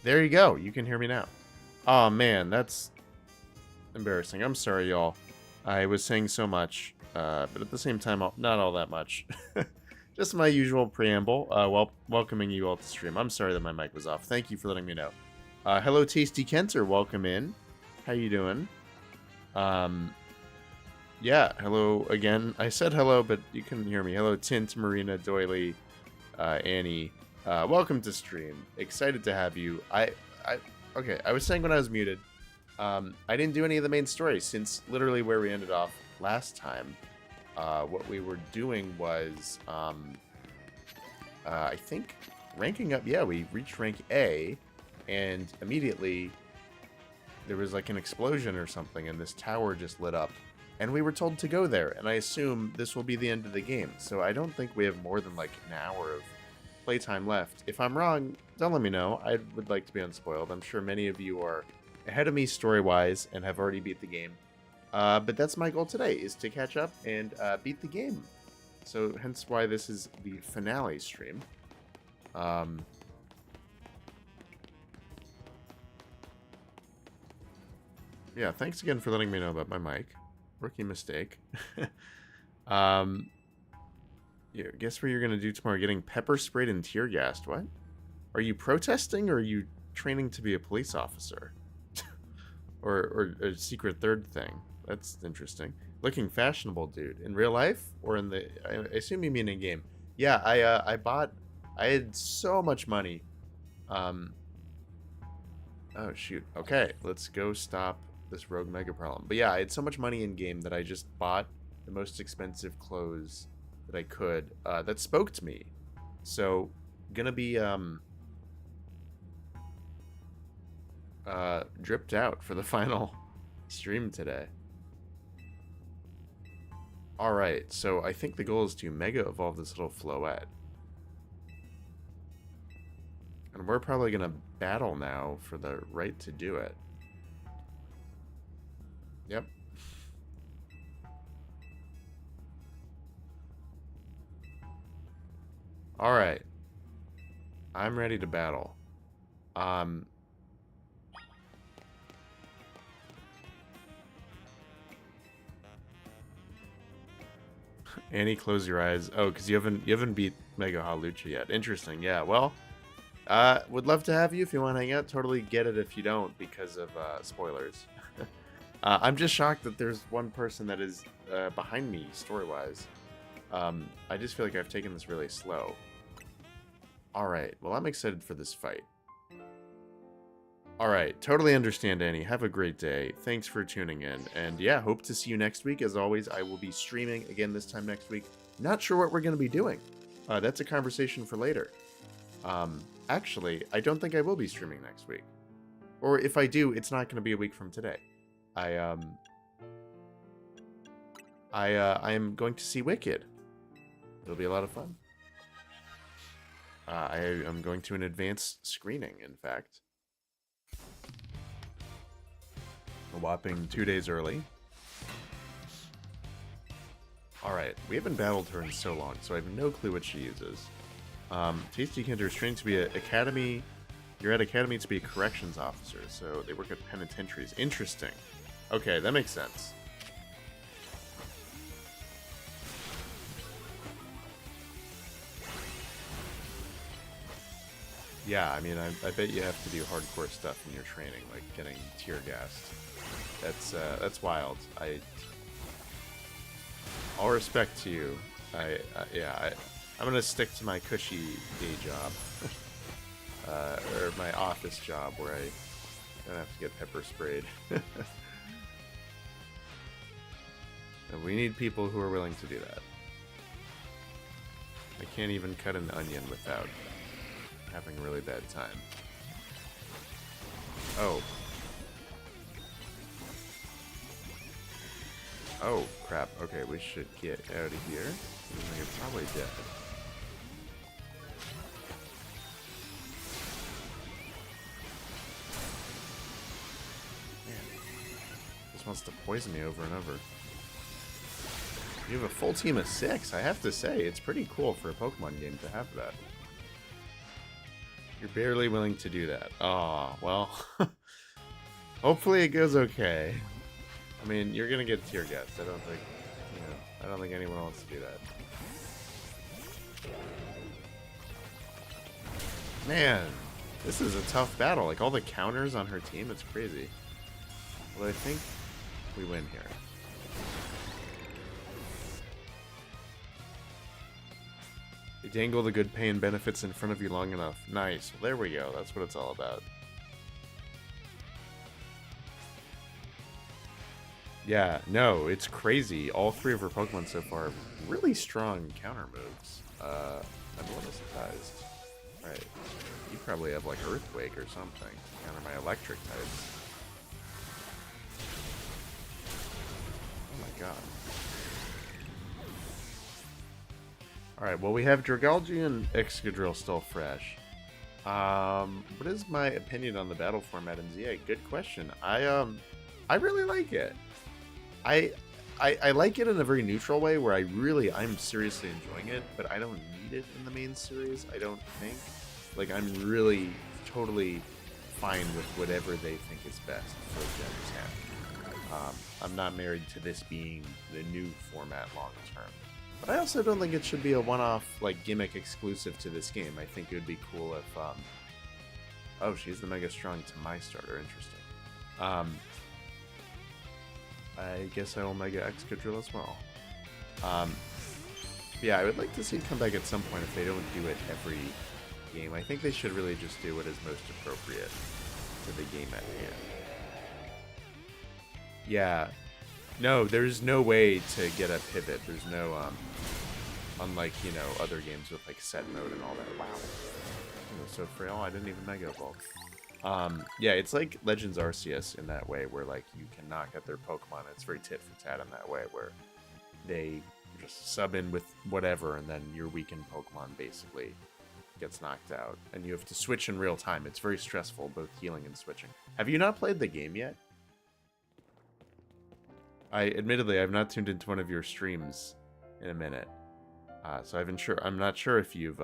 There you go. You can hear me now. Oh man, that's embarrassing. I'm sorry, y'all. I was saying so much, but at the same time, not all that much. Just my usual preamble, welcoming you all to stream. I'm sorry that my mic was off. Thank you for letting me know. Hello, Tasty Kenter. Welcome in. How you doing? Yeah, hello again. I said hello, but you couldn't hear me. Hello, Tint, Marina, Doily, Annie. Welcome to stream. Excited to have you. Okay, I was saying when I was muted, I didn't do any of the main story since literally where we ended off last time. What we were doing was, I think, ranking up. Yeah, we reached rank A, and immediately there was like an explosion or something, and this tower just lit up. And we were told to go there, and I assume this will be the end of the game. So I don't think we have more than like an hour of playtime left. If I'm wrong, don't let me know. I would like to be unspoiled. I'm sure many of you are ahead of me story-wise and have already beat the game. But that's my goal today, is to catch up and beat the game. So hence why this is the finale stream. Yeah, thanks again for letting me know about my mic. Rookie mistake. Yeah, guess what you're going to do tomorrow? Getting pepper sprayed and tear gassed. What? Are you protesting or are you training to be a police officer? or a secret third thing? That's interesting. Looking fashionable, dude. In real life? Or in the... I assume you mean in game. Yeah, I had so much money. Oh, shoot. Okay, let's go stop this rogue mega problem. But yeah, I had so much money in game that I just bought the most expensive clothes that I could that spoke to me. So gonna be dripped out for the final stream today. Alright, so I think the goal is to mega evolve this little Floette. And we're probably gonna battle now for the right to do it. Yep. Alright. I'm ready to battle. Annie, close your eyes. Oh, because you haven't beat Mega Halucha yet. Interesting. Yeah, well, would love to have you if you want to hang out. Totally get it if you don't because of spoilers. I'm just shocked that there's one person that is behind me story-wise. I just feel like I've taken this really slow. Alright, well, I'm excited for this fight. Alright, totally understand, Annie. Have a great day. Thanks for tuning in. And yeah, hope to see you next week. As always, I will be streaming again this time next week. Not sure what we're going to be doing. That's a conversation for later. Actually, I don't think I will be streaming next week. Or if I do, it's not going to be a week from today. I am going to see Wicked. It'll be a lot of fun. I am going to an advanced screening, in fact. A whopping 2 days early. Alright, we haven't battled her in so long, so I have no clue what she uses. Tasty Kinder is trained to be an academy. You're at academy to be a corrections officer, so they work at penitentiaries. Interesting. Okay, that makes sense. Yeah, I mean, I bet you have to do hardcore stuff in your training, like getting tear gassed. That's wild. All respect to you. I'm gonna stick to my cushy day job, or my office job where I don't have to get pepper sprayed. And we need people who are willing to do that. I can't even cut an onion without having a really bad time. Oh. Oh, crap. Okay, we should get out of here. You're probably dead. Man. Just wants to poison me over and over. You have a full team of 6. I have to say, it's pretty cool for a Pokemon game to have that. You're barely willing to do that. Oh, well. Hopefully it goes okay. I mean, you're gonna get tear gassed. I don't think, I don't think anyone wants to do that. Man, this is a tough battle. Like, all the counters on her team, it's crazy. Well, I think we win here. They dangle the good pay and benefits in front of you long enough. Nice. Well, there we go. That's what it's all about. Yeah, no, it's crazy. All three of her Pokemon so far have really strong counter moves. I'm a little surprised. Alright. You probably have like Earthquake or something. Counter my electric types. Oh my god. Alright, well we have Dragalge and Excadrill still fresh. What is my opinion on the battle format in ZA? Good question. I really like it. I like it in a very neutral way where I'm seriously enjoying it, but I don't need it in the main series, I don't think. Like, I'm really totally fine with whatever they think is best for Gen 10. I'm not married to this being the new format long term. But I also don't think it should be a one-off, like, gimmick exclusive to this game. I think it would be cool if, oh, she's the Mega Strong to my starter. Interesting. I guess I will Mega Excadrill as well. Yeah, I would like to see it come back at some point if they don't do it every game. I think they should really just do what is most appropriate to the game at hand. Yeah. No, there's no way to get a pivot. There's no, unlike, other games with, like, set mode and all that. Wow. It was so frail, I didn't even Mega Evolve. Yeah, it's like Legends Arceus in that way, where, like, you can knock out their Pokemon. It's very tit for tat in that way, where they just sub in with whatever, and then your weakened Pokemon basically gets knocked out. And you have to switch in real time. It's very stressful, both healing and switching. Have you not played the game yet? Admittedly, I've not tuned into one of your streams in a minute. So I'm not sure if you've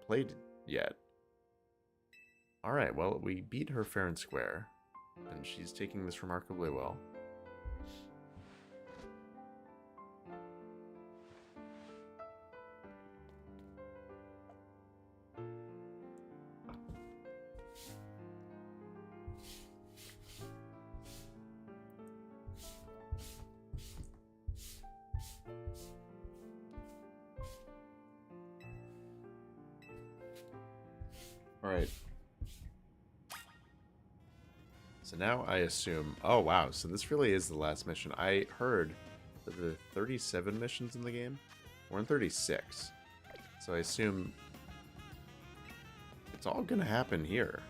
played yet. Alright, well, we beat her fair and square, and she's taking this remarkably well. Alright. So now I assume... Oh, wow. So this really is the last mission. I heard that there are 37 missions in the game. We're in 36. So I assume it's all going to happen here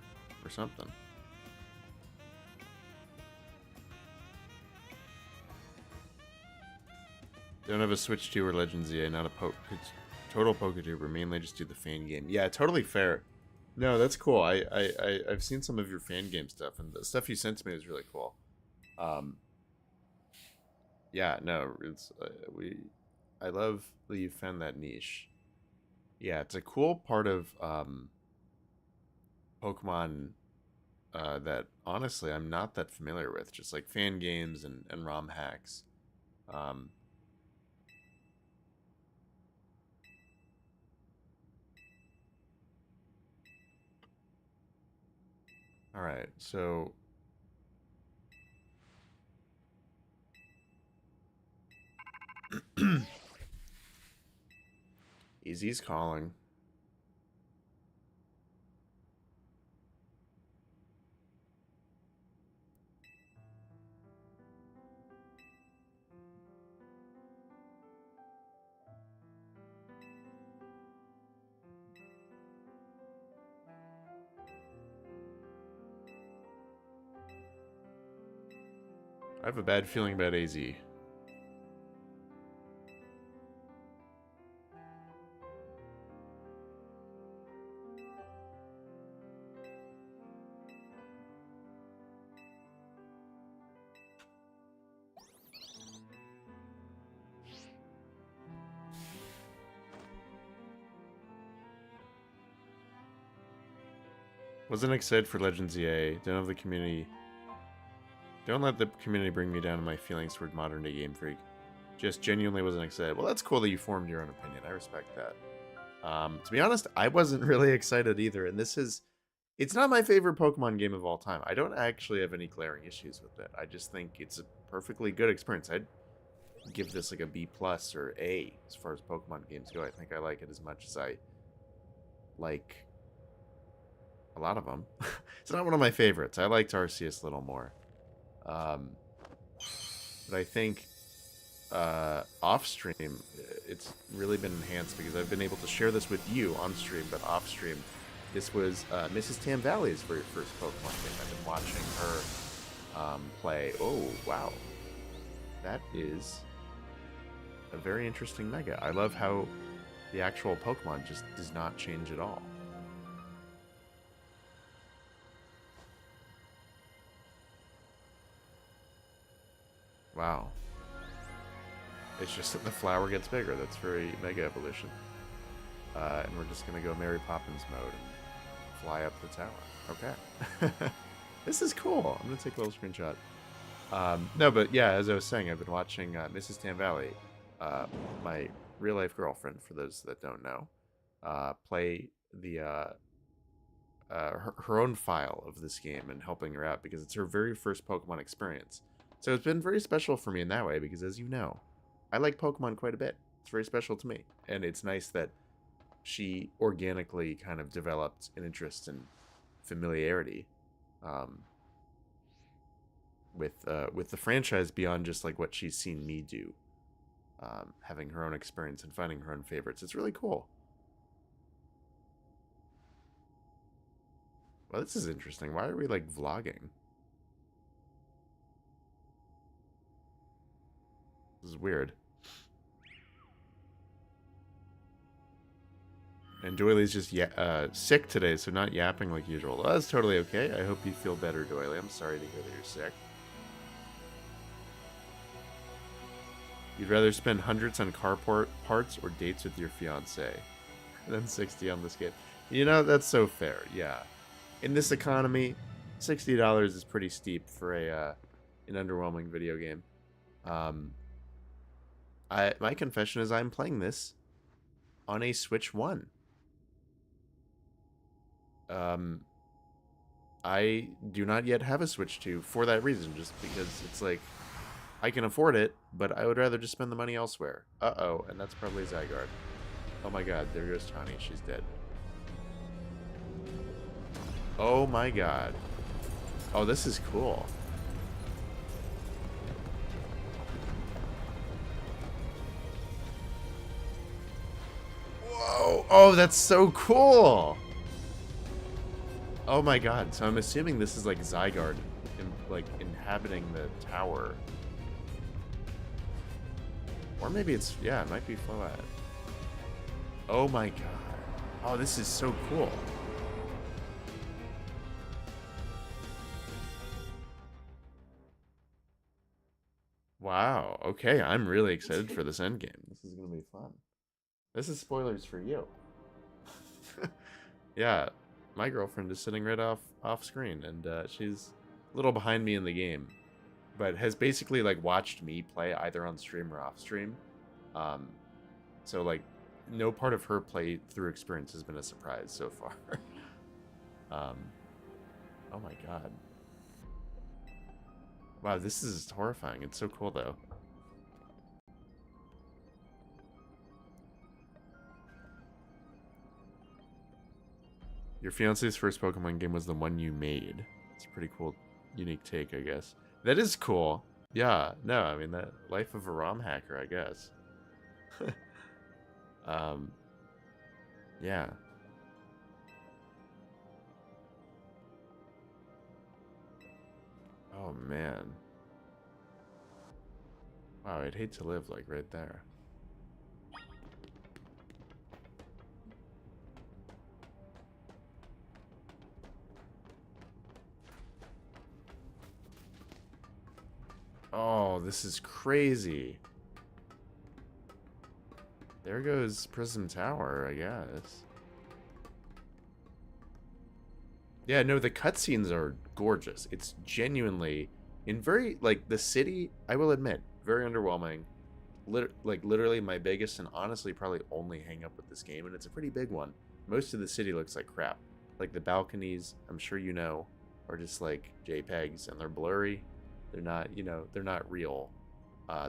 or something. Don't have a Switch 2 or Legends ZA, not a total Poketuber. Mainly just do the fan game. Yeah, totally fair. No, that's cool. I've seen some of your fan game stuff, and the stuff you sent to me is really cool. Yeah, no, it's I love that you found that niche. Yeah, it's a cool part of Pokemon that honestly I'm not that familiar with. Just like fan games and ROM hacks. Alright, so... Easy's calling. I have a bad feeling about AZ. Wasn't excited for Legends EA. Don't have the community. Don't let the community bring me down in my feelings toward modern day Game Freak. Just genuinely wasn't excited. Well, that's cool that you formed your own opinion. I respect that. To be honest, I wasn't really excited either. And this is... It's not my favorite Pokemon game of all time. I don't actually have any glaring issues with it. I just think it's a perfectly good experience. I'd give this like a B+ or A as far as Pokemon games go. I think I like it as much as I like a lot of them. It's not one of my favorites. I liked Arceus a little more. But I think off stream, it's really been enhanced because I've been able to share this with you on stream, but off stream, this was Mrs. Tamvalley's very first Pokemon game. I've been watching her play. Oh, wow. That is a very interesting Mega. I love how the actual Pokemon just does not change at all. Wow. It's just that the flower gets bigger. That's very Mega Evolution. And we're just going to go Mary Poppins mode and fly up the tower. Okay. This is cool. I'm going to take a little screenshot. No, but yeah, as I was saying, I've been watching Mrs. Tamvalley, my real-life girlfriend, for those that don't know, play the her own file of this game and helping her out because it's her very first Pokemon experience. So it's been very special for me in that way because, as you know, I like Pokemon quite a bit. It's very special to me. And it's nice that she organically kind of developed an interest and familiarity with the franchise beyond just like what she's seen me do. Having her own experience and finding her own favorites. It's really cool. Well, this is interesting. Why are we like vlogging? This is weird. And Doily's just sick today, so not yapping like usual. Well, that's totally okay. I hope you feel better, Doily. I'm sorry to hear that you're sick. You'd rather spend hundreds on car parts or dates with your fiance than 60 on this game. You know, that's so fair, yeah. In this economy, $60 is pretty steep for an underwhelming video game. My confession is I'm playing this on a Switch 1. I do not yet have a Switch 2 for that reason, just because it's like, I can afford it, but I would rather just spend the money elsewhere. Uh-oh, and that's probably Zygarde. Oh my god, there goes Tani, she's dead. Oh my god. Oh, this is cool. Whoa! Oh, that's so cool! Oh my god, so I'm assuming this is like Zygarde, like inhabiting the tower. Or maybe it's, yeah, it might be Float. Oh my god. Oh, this is so cool. Wow, okay, I'm really excited for this endgame. This is gonna be fun. This is spoilers for you. Yeah, my girlfriend is sitting right off screen, and she's a little behind me in the game, but has basically like watched me play either on stream or off stream. So like no part of her playthrough experience has been a surprise so far. Oh my god. Wow, this is horrifying. It's so cool though. Your fiance's first Pokemon game was the one you made. It's a pretty cool, unique take, I guess. That is cool. Yeah, no, I mean, that life of a ROM hacker, I guess. Yeah. Oh, man. Wow, I'd hate to live, like, right there. Oh, this is crazy. There goes Prism Tower, I guess. Yeah, no, the cutscenes are gorgeous. It's genuinely in very like the city. I will admit, very underwhelming. Literally my biggest and honestly probably only hang up with this game, and it's a pretty big one. Most of the city looks like crap. Like the balconies, I'm sure you know, are just like JPEGs and they're blurry. They're not, they're not real.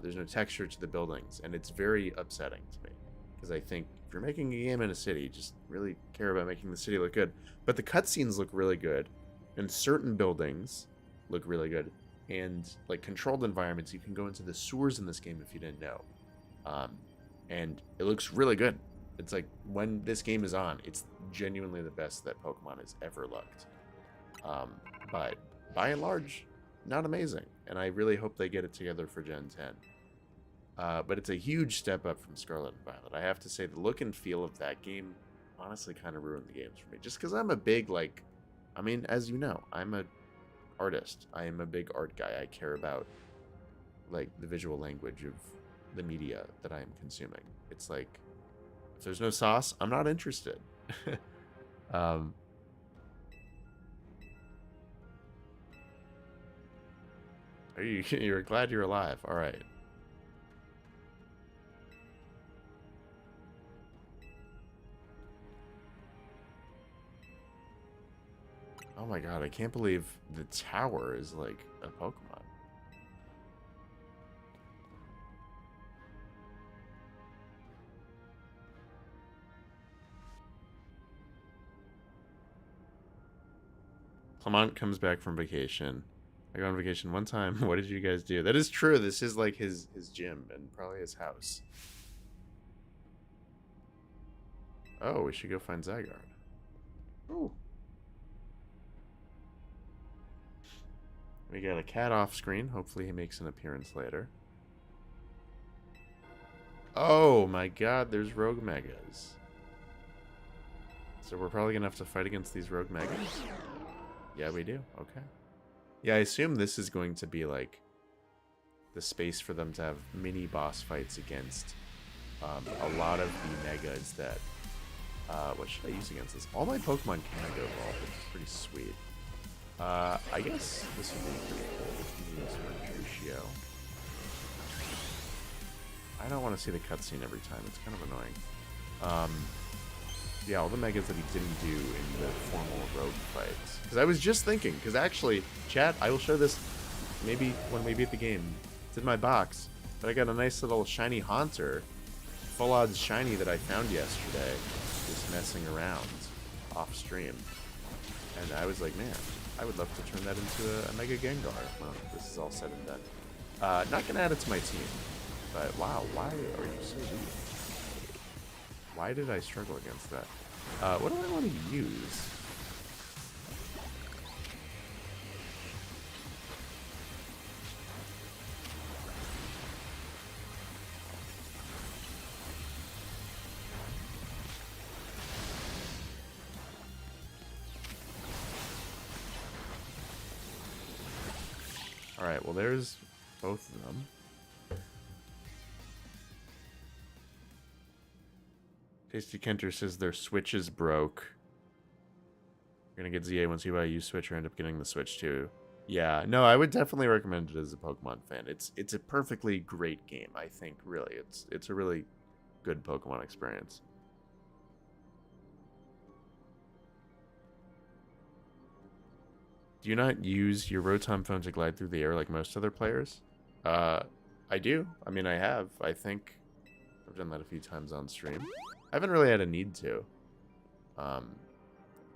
There's no texture to the buildings, and it's very upsetting to me because I think if you're making a game in a city, just really care about making the city look good. But the cutscenes look really good, and certain buildings look really good, and like controlled environments. You can go into the sewers in this game if you didn't know, and it looks really good. It's like when this game is on, it's genuinely the best that Pokemon has ever looked. But by and large, not amazing, and I really hope they get it together for Gen 10. But it's a huge step up from Scarlet and Violet. I have to say, the look and feel of that game honestly kind of ruined the games for me. Just because I'm a big, as you know, I'm a artist. I am a big art guy. I care about, like, the visual language of the media that I am consuming. It's like, if there's no sauce, I'm not interested. You're glad you're alive. All right. Oh my god, I can't believe the tower is like a Pokemon. Clement comes back from vacation. I go on vacation one time. What did you guys do? That is true. This is like his gym and probably his house. Oh, we should go find Zygarde. Ooh. We got a cat off screen. Hopefully he makes an appearance later. Oh my god, there's Rogue Megas. So we're probably gonna have to fight against these Rogue Megas? Yeah, we do. Okay. Yeah, I assume this is going to be like the space for them to have mini boss fights against a lot of the Megas that... what should I use against this? All my Pokemon can Mega Evolve, which is pretty sweet. I guess this would be pretty cool. Use Mercutio. I don't want to see the cutscene every time. It's kind of annoying. Yeah, all the Megas that he didn't do in the formal rogue fights. Because I was just thinking, because actually, chat, I will show this maybe when we beat the game. It's in my box. But I got a nice little shiny Haunter, full odds shiny that I found yesterday, just messing around off stream. And I was like, man, I would love to turn that into a Mega Gengar when this is all said and done. Not gonna add it to my team, but wow, why are you so weak? Why did I struggle against that? What do I want to use? Alright, well there's both of them. Tasty Kenter says their Switch is broke. You're gonna get ZA once you buy a used Switch or end up getting the Switch too. Yeah, no, I would definitely recommend it as a Pokemon fan. It's a perfectly great game, I think, really. It's a really good Pokemon experience. Do you not use your Rotom phone to glide through the air like most other players? I do. I mean, I have. I think I've done that a few times on stream. I haven't really had a need to. A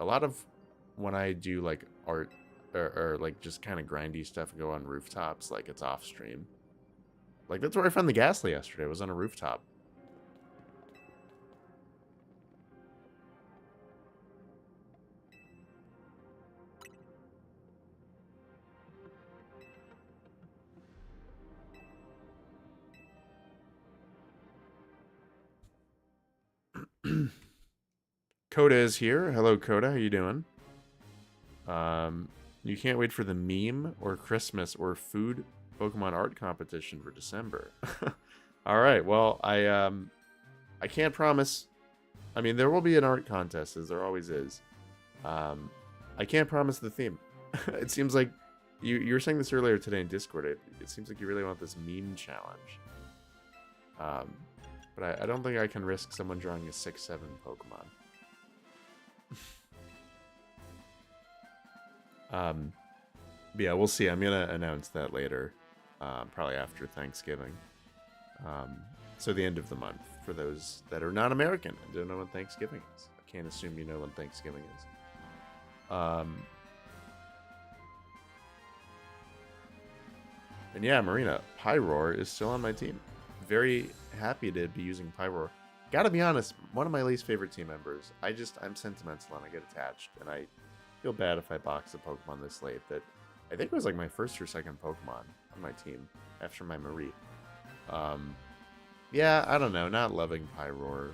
lot of when I do like art or like just kind of grindy stuff and go on rooftops, like it's off stream. Like that's where I found the Ghastly yesterday. I was on a rooftop. Coda is here. Hello, Coda. How you doing? You can't wait for the meme or Christmas or food Pokemon art competition for December. All right. Well, I can't promise. I mean, there will be an art contest, as there always is. I can't promise the theme. It seems like you were saying this earlier today in Discord. It seems like you really want this meme challenge. But I don't think I can risk someone drawing a 6-7 Pokemon. But yeah, we'll see. I'm gonna announce that later, probably after Thanksgiving. So the end of the month for those that are not American and don't know when Thanksgiving is. I can't assume you know when Thanksgiving is. And yeah, Marina, Pyroar is still on my team. Very happy to be using Pyroar. Gotta be honest, one of my least favorite team members. I'm sentimental and I get attached, and I feel bad if I box a Pokemon this late that I think it was like my first or second Pokemon on my team after my Marie. Yeah, I don't know, not loving Pyroar.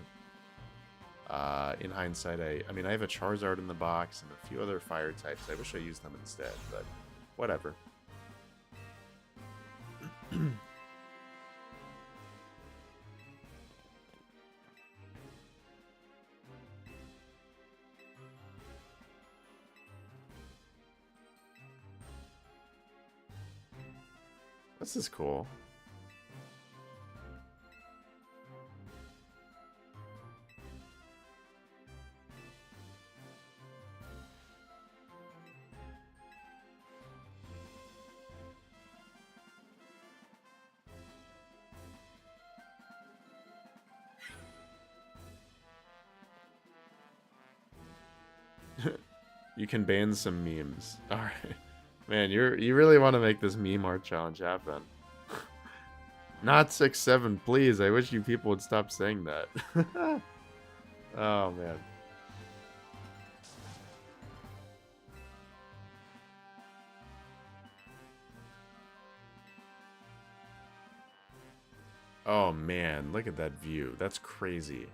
In hindsight, I mean, I have a Charizard in the box and a few other fire types. I wish I used them instead, but whatever. This is cool. You can ban some memes. All right. Man, you really want to make this meme art challenge happen. Not 6-7, please. I wish you people would stop saying that. Oh, man. Oh, man. Look at that view. That's crazy.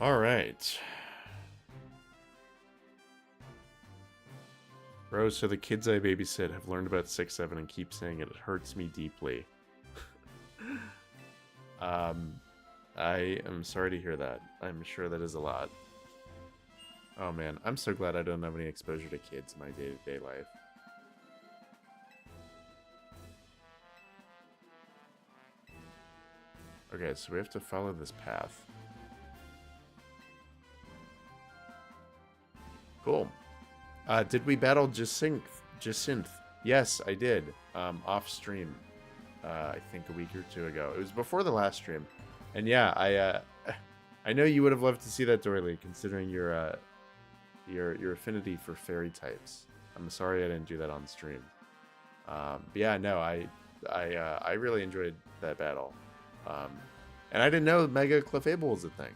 All right. Bro, so the kids I babysit have learned about 6-7 and keep saying it. It hurts me deeply. I am sorry to hear that. I'm sure that is a lot. Oh man, I'm so glad I don't have any exposure to kids in my day-to-day life. Okay, so we have to follow this path. Cool. Did we battle Jacinth? Yes, I did. Off stream. I think a week or two ago. It was before the last stream. And yeah, I know you would have loved to see that, Doily, considering your affinity for fairy types. I'm sorry I didn't do that on stream. But yeah, no, I really enjoyed that battle. And I didn't know Mega Clefable was a thing.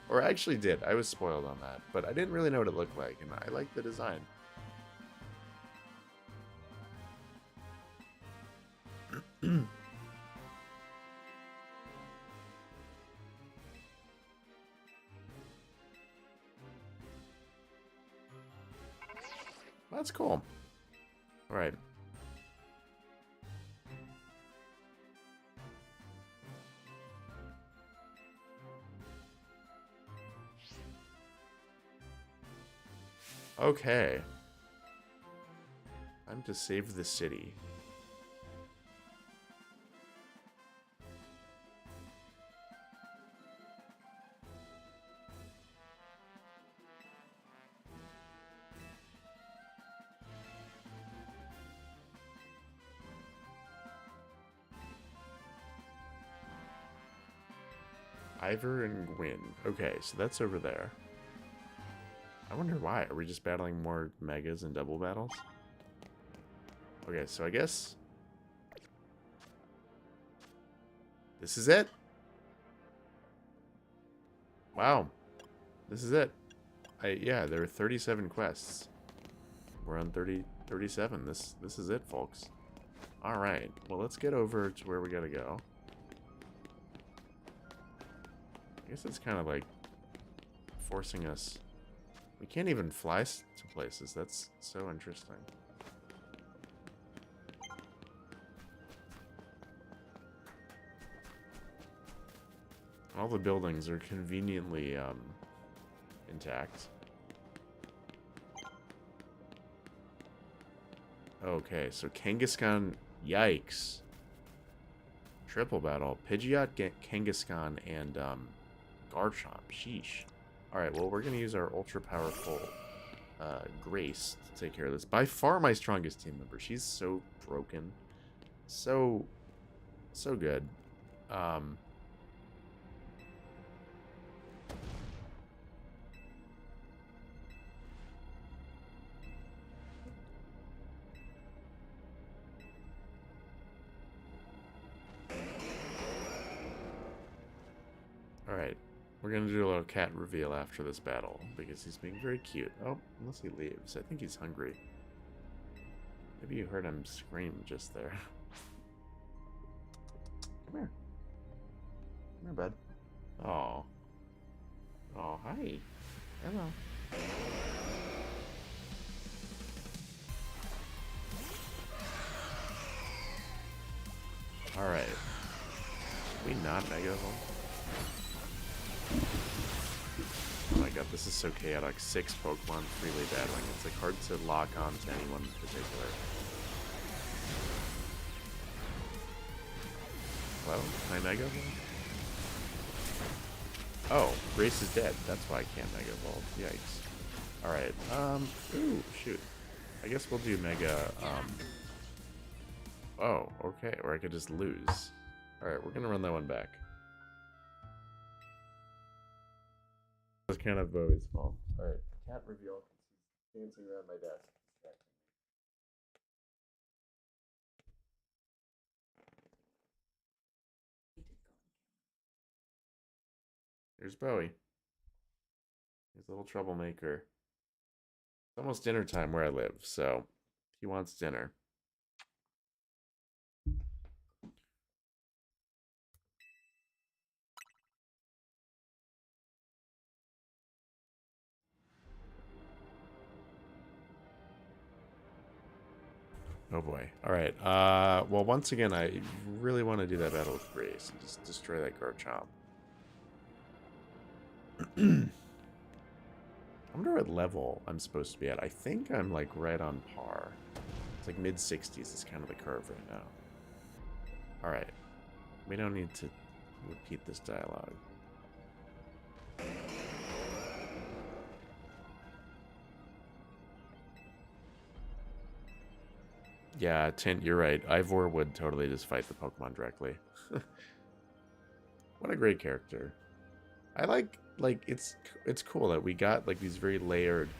Or I actually did. I was spoiled on that. But I didn't really know what it looked like, and I liked the design. That's cool. All right. Okay. Time to save the city. Ivor and Gwyn. Okay, so that's over there. I wonder why. Are we just battling more megas and double battles? Okay, so I guess this is it. Wow. This is it. Yeah, there are 37 quests. we're on 37. This is it, folks. Alright, well, let's get over to where we gotta go. I guess it's kind of like forcing us. We can't even fly to places. That's so interesting. All the buildings are conveniently intact. Okay, so Kangaskhan, yikes. Triple battle. Pidgeot, Kangaskhan, and Garchomp. Sheesh. Alright, well, we're going to use our ultra powerful Grace to take care of this. By far my strongest team member. She's so broken. So good. Alright, we're going to do a little cat reveal after this battle, because he's being very cute. Oh, unless he leaves. I think he's hungry. Maybe you heard him scream just there. Come here. Come here, bud. Oh. Oh, hi. Hello. Alright. Can we not Mega Evolve? Oh my god, this is so chaotic. 6 Pokemon freely battling. It's like hard to lock on to anyone in particular. Hello? Can I Mega Evolve? Oh, Grace is dead. That's why I can't Mega Evolve. Yikes. Alright, ooh, shoot. I guess we'll do Mega, oh, okay. Or I could just lose. Alright, we're gonna run that one back. It was kind of Bowie's fault. Alright, cat reveal. He's dancing around my desk. There's Bowie. He's a little troublemaker. It's almost dinner time where I live, so he wants dinner. Oh boy. Alright. Well, once again, I really want to do that battle with Grace and just destroy that Garchomp. I wonder what level I'm supposed to be at. I think I'm like right on par. It's like mid-60s is kind of the curve right now. Alright. We don't need to repeat this dialogue. Yeah, Tint, you're right. Ivor would totally just fight the Pokemon directly. What a great character. I like it's cool that we got like these very layered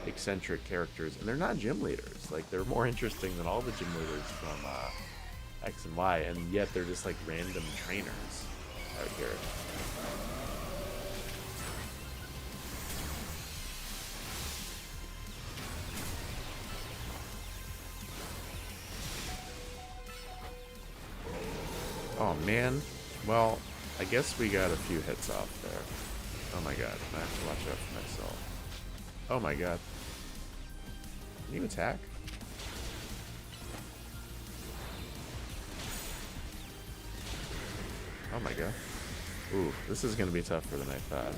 eccentric characters, and they're not gym leaders. Like, they're more interesting than all the gym leaders from X and Y, and yet they're just like random trainers out here. Oh man, well, I guess we got a few hits off there. Oh my god, I have to watch out for myself. Oh my god. Can you attack? Oh my god. Ooh, this is gonna be tougher than I thought.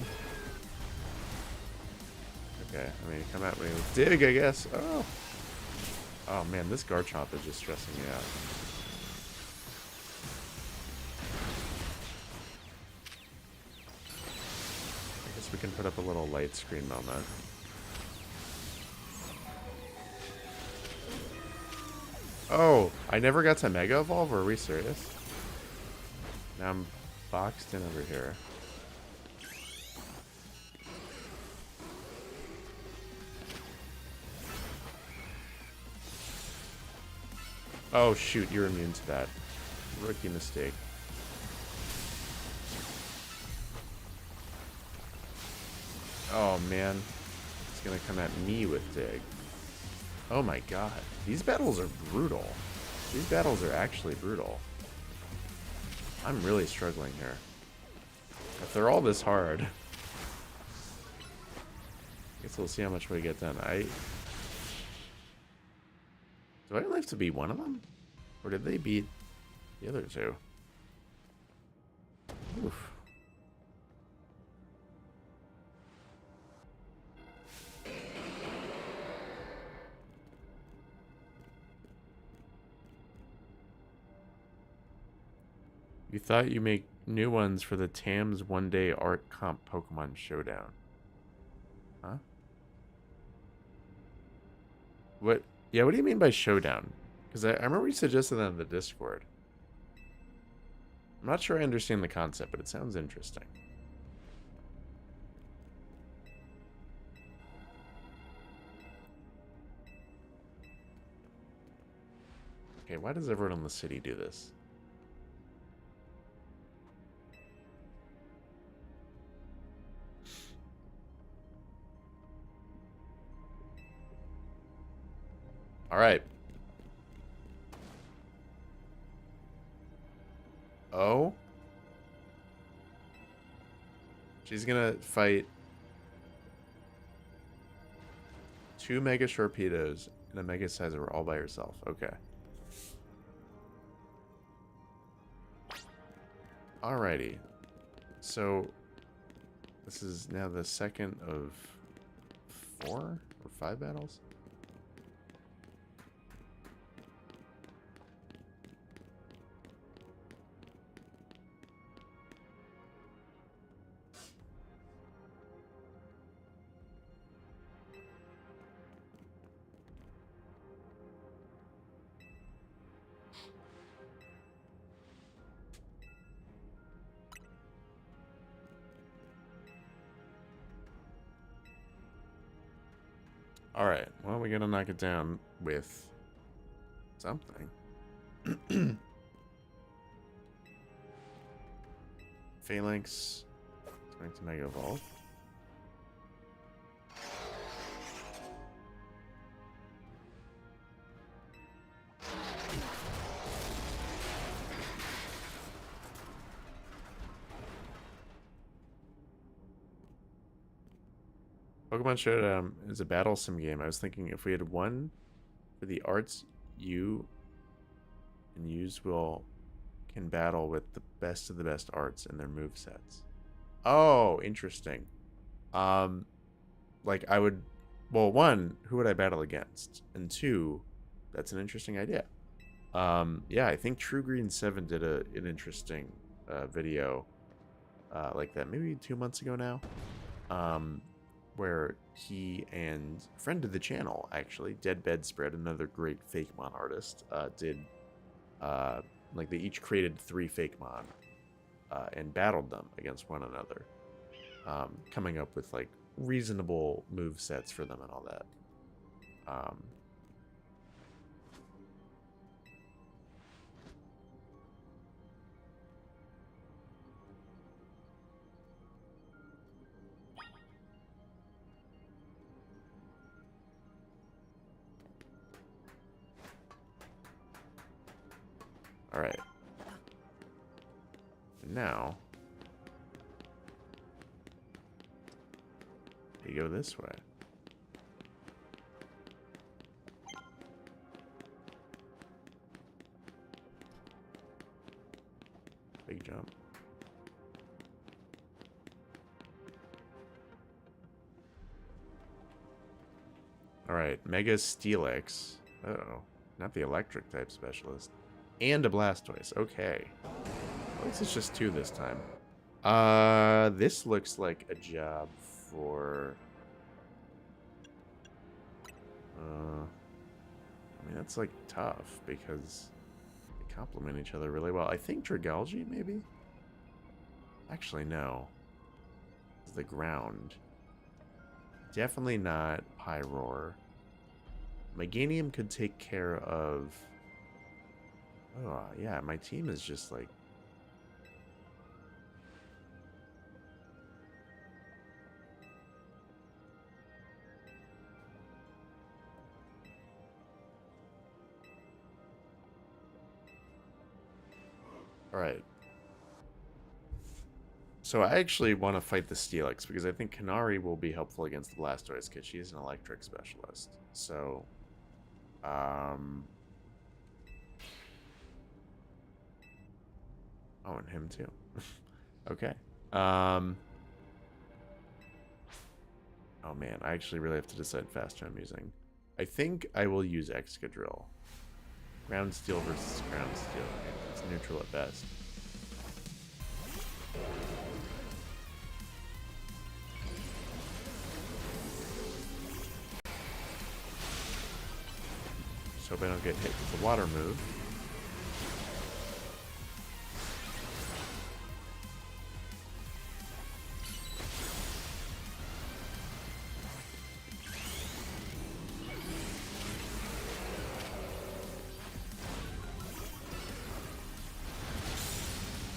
Okay, I mean, come at me with Dig, I guess. Oh! Oh man, this Garchomp is just stressing me out. We can put up a little light screen moment. Oh, I never got to Mega Evolve, or are we serious? Now I'm boxed in over here. Oh shoot, you're immune to that. Rookie mistake. Oh man, it's gonna come at me with Dig. Oh my god. These battles are brutal. These battles are actually brutal. I'm really struggling here. If they're all this hard, I guess we'll see how much we get done. Do I live to be one of them? Or did they beat the other two? Oof. You thought you make new ones for the Tam's one-day art comp Pokemon Showdown. Huh? What? Yeah, what do you mean by Showdown? Because I remember you suggested that in the Discord. I'm not sure I understand the concept, but it sounds interesting. Okay, why does everyone in the city do this? All right. Oh. She's gonna fight 2 Mega Sharpedos and a Mega Scizor all by herself. Okay. Alrighty. So, this is now the second of 4 or 5 battles? Alright, well, we gotta knock it down with something. Phalanx. Going to Mega Evolve. Pokemon Showdown is a battle sim game. I was thinking if we had one for the arts, you and Use will can battle with the best of the best arts and their move sets. Oh, interesting. Like I would, well, one, who would I battle against? And two, that's an interesting idea. Yeah, I think True Green 7 did an interesting video like that maybe 2 months ago now. Where he and friend of the channel, actually, Dead Bedspread, another great Fakemon artist, did, like, they each created 3 Fakemon and battled them against one another, coming up with, like, reasonable move sets for them and all that. Alright. Now, we go this way. Big jump. Alright, Mega Steelix. Uh-oh. Not the electric type specialist. And a Blastoise. Okay. At least it's just 2 this time. This looks like a job for... I mean, that's, like, tough, because they complement each other really well. I think Dragalge, maybe? Actually, no. It's the ground. Definitely not Pyroar. Meganium could take care of... Oh, yeah, my team is just, like... Alright. So I actually want to fight the Steelix because I think Canary will be helpful against the Blastoise because she's an electric specialist. So, oh, and him too. Okay. Oh man, I actually really have to decide fast who I'm using. I think I will use Excadrill. Ground Steel versus Ground Steel. It's neutral at best. Just hope I don't get hit with the water move.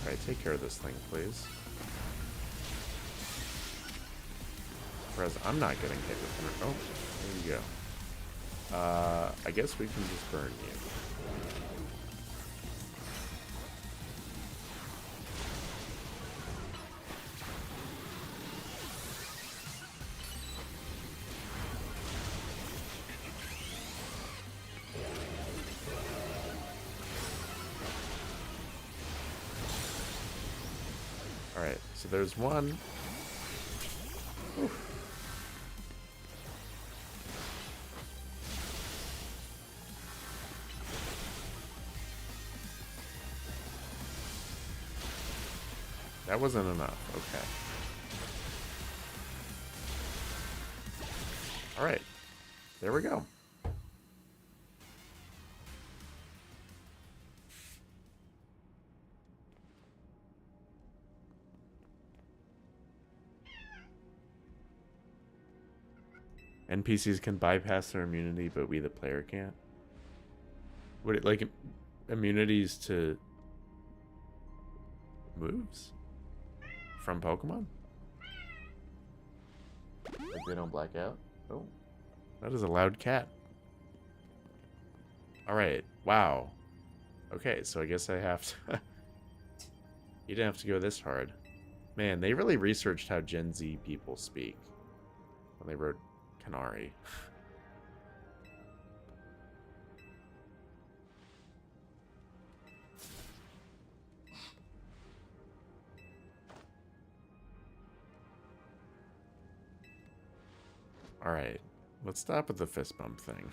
Alright, take care of this thing, please. Whereas I'm not getting hit with... Oh, there you go. I guess we can just burn you. Alright, so there's one. Oof. That wasn't enough. Okay. Alright. There we go. NPCs can bypass their immunity, but we, the player, can't. Would it like immunities to moves from Pokemon? Like they don't black out? Oh, that is a loud cat. All right. Wow. Okay, so I guess I have to. You didn't have to go this hard. Man, they really researched how Gen Z people speak when they wrote Canary. Alright, let's stop with the fist bump thing.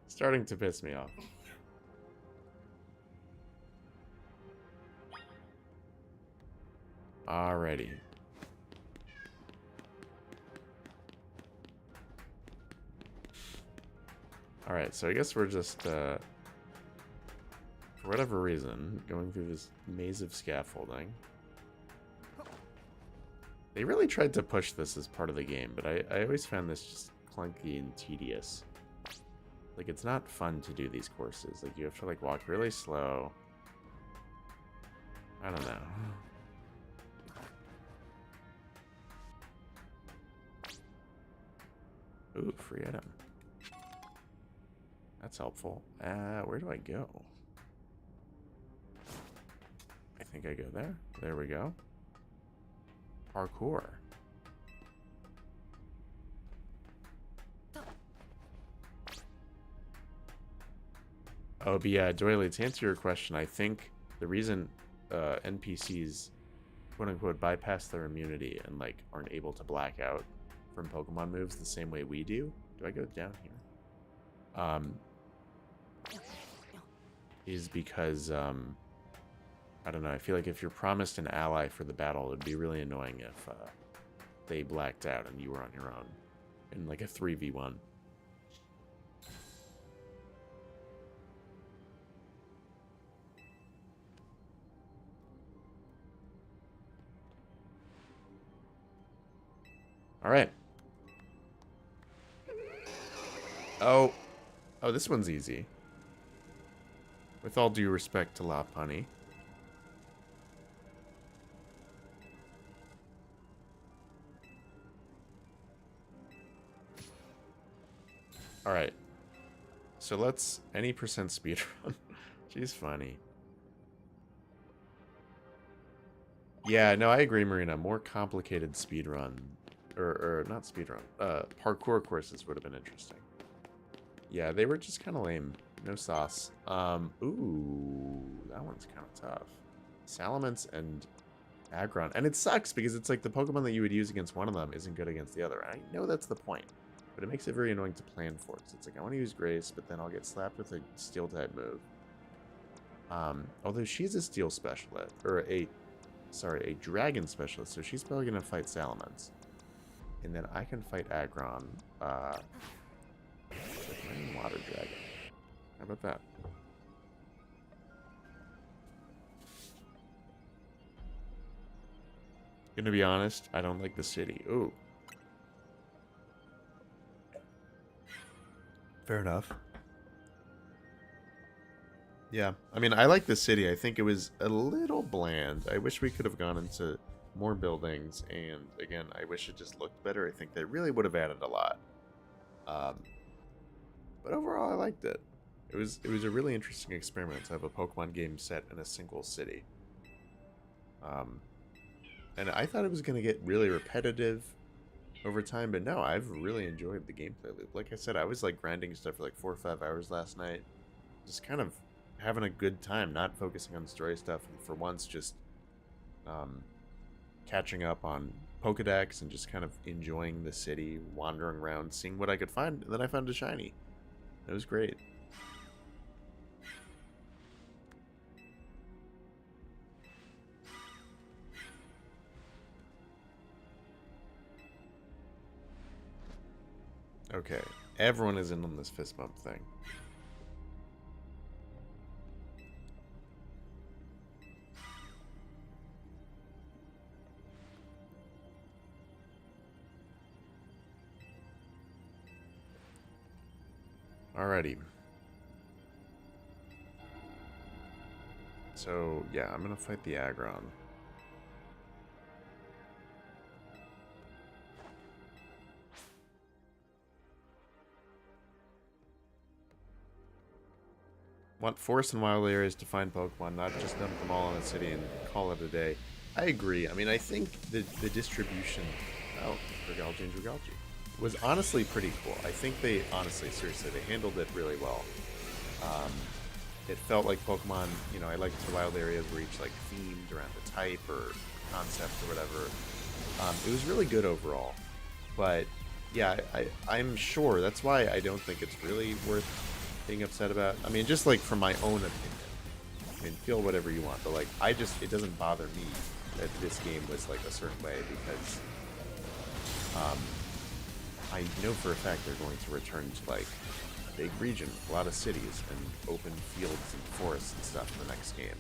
Starting to piss me off. Alrighty. Alright, so I guess we're just, for whatever reason, going through this maze of scaffolding. They really tried to push this as part of the game, but I always found this just clunky and tedious. Like, it's not fun to do these courses. Like, you have to, like, walk really slow. I don't know. Ooh, free item. That's helpful. Where do I go? I think I go there. There we go. Parkour. Oh, but yeah, Doily, to answer your question, I think the reason NPCs, quote-unquote, bypass their immunity and, like, aren't able to black out from Pokemon moves the same way we do. Do I go down here? Is because, I don't know, I feel like if you're promised an ally for the battle, it would be really annoying if they blacked out and you were on your own in, like, a 3v1. Alright. Oh, this one's easy. With all due respect to Lopunny. Alright. So let's... Any percent speedrun. She's funny. Yeah, no, I agree, Marina. More complicated speedrun, or not speedrun, parkour courses would have been interesting. Yeah, they were just kind of lame. No sauce. Ooh, that one's kind of tough. Salamence and Aggron. And it sucks because it's like the Pokemon that you would use against one of them isn't good against the other. I know that's the point, but it makes it very annoying to plan for. Because it's like, I want to use Grace, but then I'll get slapped with a Steel-type move. Although she's a Steel specialist, or a Dragon specialist, so she's probably going to fight Salamence. And then I can fight Aggron, with my Water Dragon. How about that? Gonna be honest, I don't like the city. Ooh. Fair enough. Yeah, I mean, I like the city. I think it was a little bland. I wish we could have gone into more buildings, and again, I wish it just looked better. I think they really would have added a lot. But overall, I liked it. It was a really interesting experiment to have a Pokemon game set in a single city. And I thought it was going to get really repetitive over time, but no, I've really enjoyed the gameplay loop. Like I said, I was like grinding stuff for like 4 or 5 hours last night. Just kind of having a good time, not focusing on story stuff, and for once just catching up on Pokedex and just kind of enjoying the city, wandering around, seeing what I could find, and then I found a shiny. It was great. Okay, everyone is in on this fist bump thing. Alrighty. So, yeah, I'm gonna fight the Aggron. Want forest and wild areas to find Pokemon, not just dump them all in a city and call it a day. I agree. I mean, I think the distribution... Oh, Regalgi and Regalgi. Was honestly pretty cool. I think they, honestly, seriously, they handled it really well. It felt like Pokemon, you know, I liked the wild areas were each, like, themed around the type or concept or whatever. It was really good overall. But, yeah, I'm sure. That's why I don't think it's really worth being upset about. I mean, just, like, from my own opinion. I mean, feel whatever you want. But, like, it doesn't bother me that this game was, like, a certain way because... I know for a fact they're going to return to, like, a big region, a lot of cities, and open fields and forests and stuff in the next game.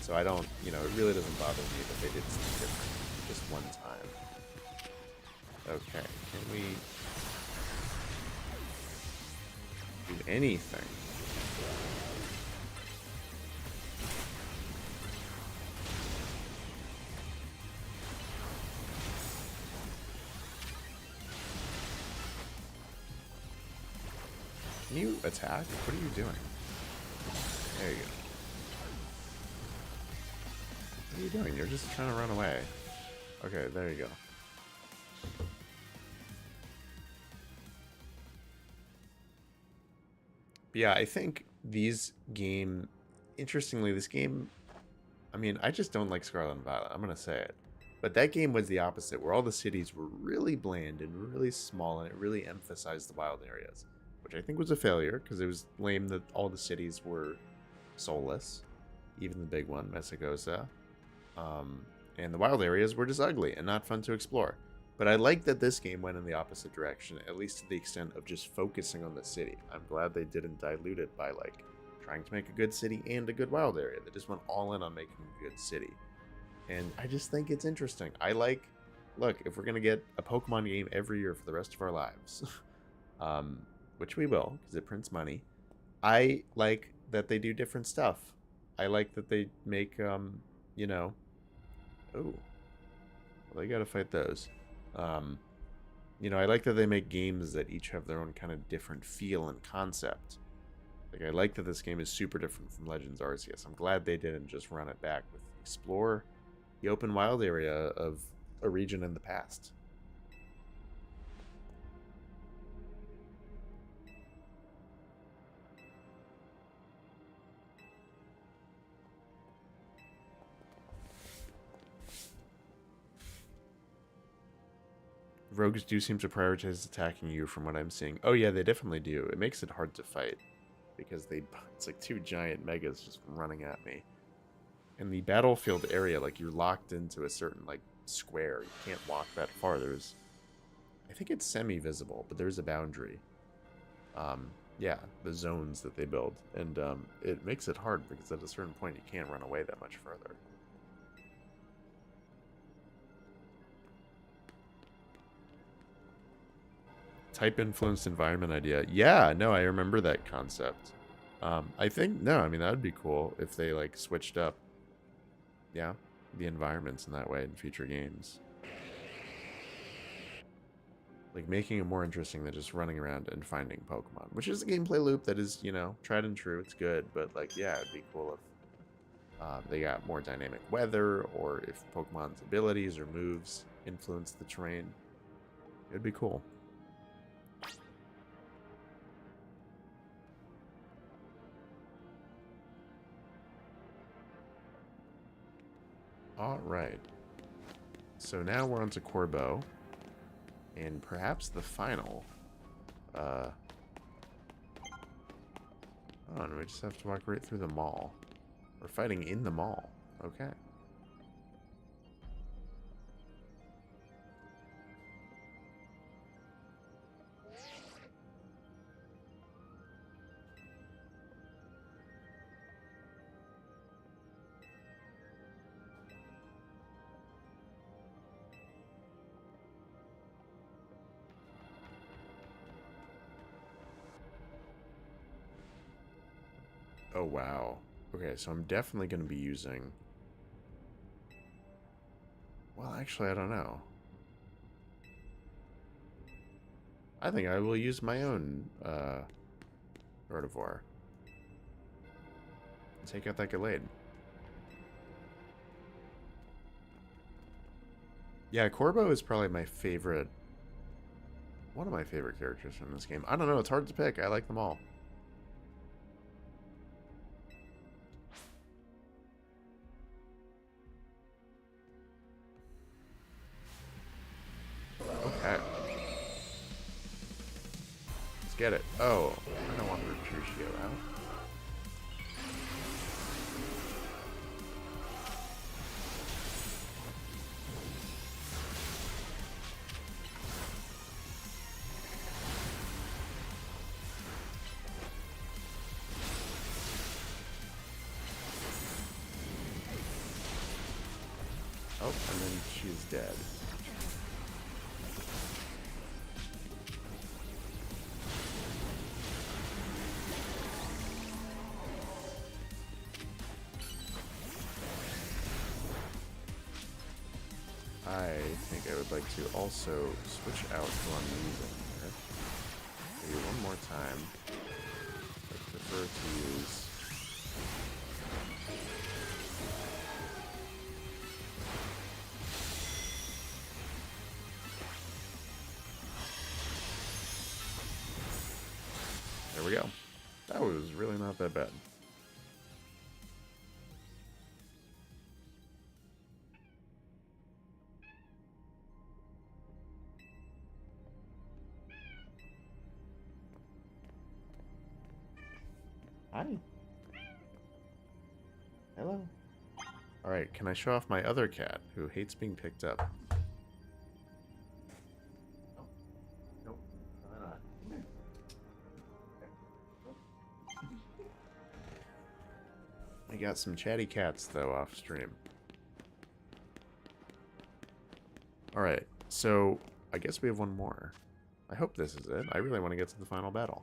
So I don't, you know, it really doesn't bother me that they did something different just one time. Okay, can we do anything? Can you attack? What are you doing? There you go. What are you doing? You're just trying to run away. Okay, there you go. But yeah, I think interestingly, this game, I mean, I just don't like Scarlet and Violet. I'm going to say it. But that game was the opposite, where all the cities were really bland and really small, and it really emphasized the wild areas. Which I think was a failure, because it was lame that all the cities were soulless. Even the big one, Messagosa. And the wild areas were just ugly and not fun to explore. But I like that this game went in the opposite direction, at least to the extent of just focusing on the city. I'm glad they didn't dilute it by, like, trying to make a good city and a good wild area. They just went all in on making a good city. And I just think it's interesting. Look, if we're going to get a Pokemon game every year for the rest of our lives... which we will, because it prints money. I like that they do different stuff. I like that they make, you know... Oh. Well, they gotta fight those. You know, I like that they make games that each have their own kind of different feel and concept. Like, I like that this game is super different from Legends Arceus. I'm glad they didn't just run it back with Explore. the open wild area of a region in the past. Rogues do seem to prioritize attacking you from what I'm seeing. Oh yeah, they definitely do. It makes it hard to fight because it's like two giant megas just running at me. In the battlefield area, like you're locked into a certain like square. You can't walk that far. I think it's semi-visible, but there's a boundary. Yeah, the zones that they build. And it makes it hard because at a certain point you can't run away that much further. Type-influenced environment idea. Yeah, no, I remember that concept. I think, no, I mean, that would be cool if they, like, switched up, yeah, the environments in that way in future games. Like, making it more interesting than just running around and finding Pokemon. Which is a gameplay loop that is, you know, tried and true. It's good, but, like, yeah, it'd be cool if they got more dynamic weather, or if Pokemon's abilities or moves influence the terrain. It'd be cool. Alright. So now we're on to Corbo. And perhaps the final. Oh, and we just have to walk right through the mall. We're fighting in the mall. Okay. Oh, wow. Okay, so I'm definitely going to be using... Well, actually, I don't know. I think I will use my own, Rotivore. Take out that Gallade. Yeah, Corbo is probably my favorite... One of my favorite characters from this game. I don't know, it's hard to pick. I like them all. Okay. Let's get it. Oh, I don't want Retrucio out. Oh, and then she's dead. I think I would like to also switch out who I'm using here. Maybe one more time. I prefer to use... There we go. That was really not that bad. Hi. Hello. Alright, can I show off my other cat who hates being picked up? Nope. Why not? I got some chatty cats, though, off stream. Alright, so I guess we have one more. I hope this is it. I really want to get to the final battle.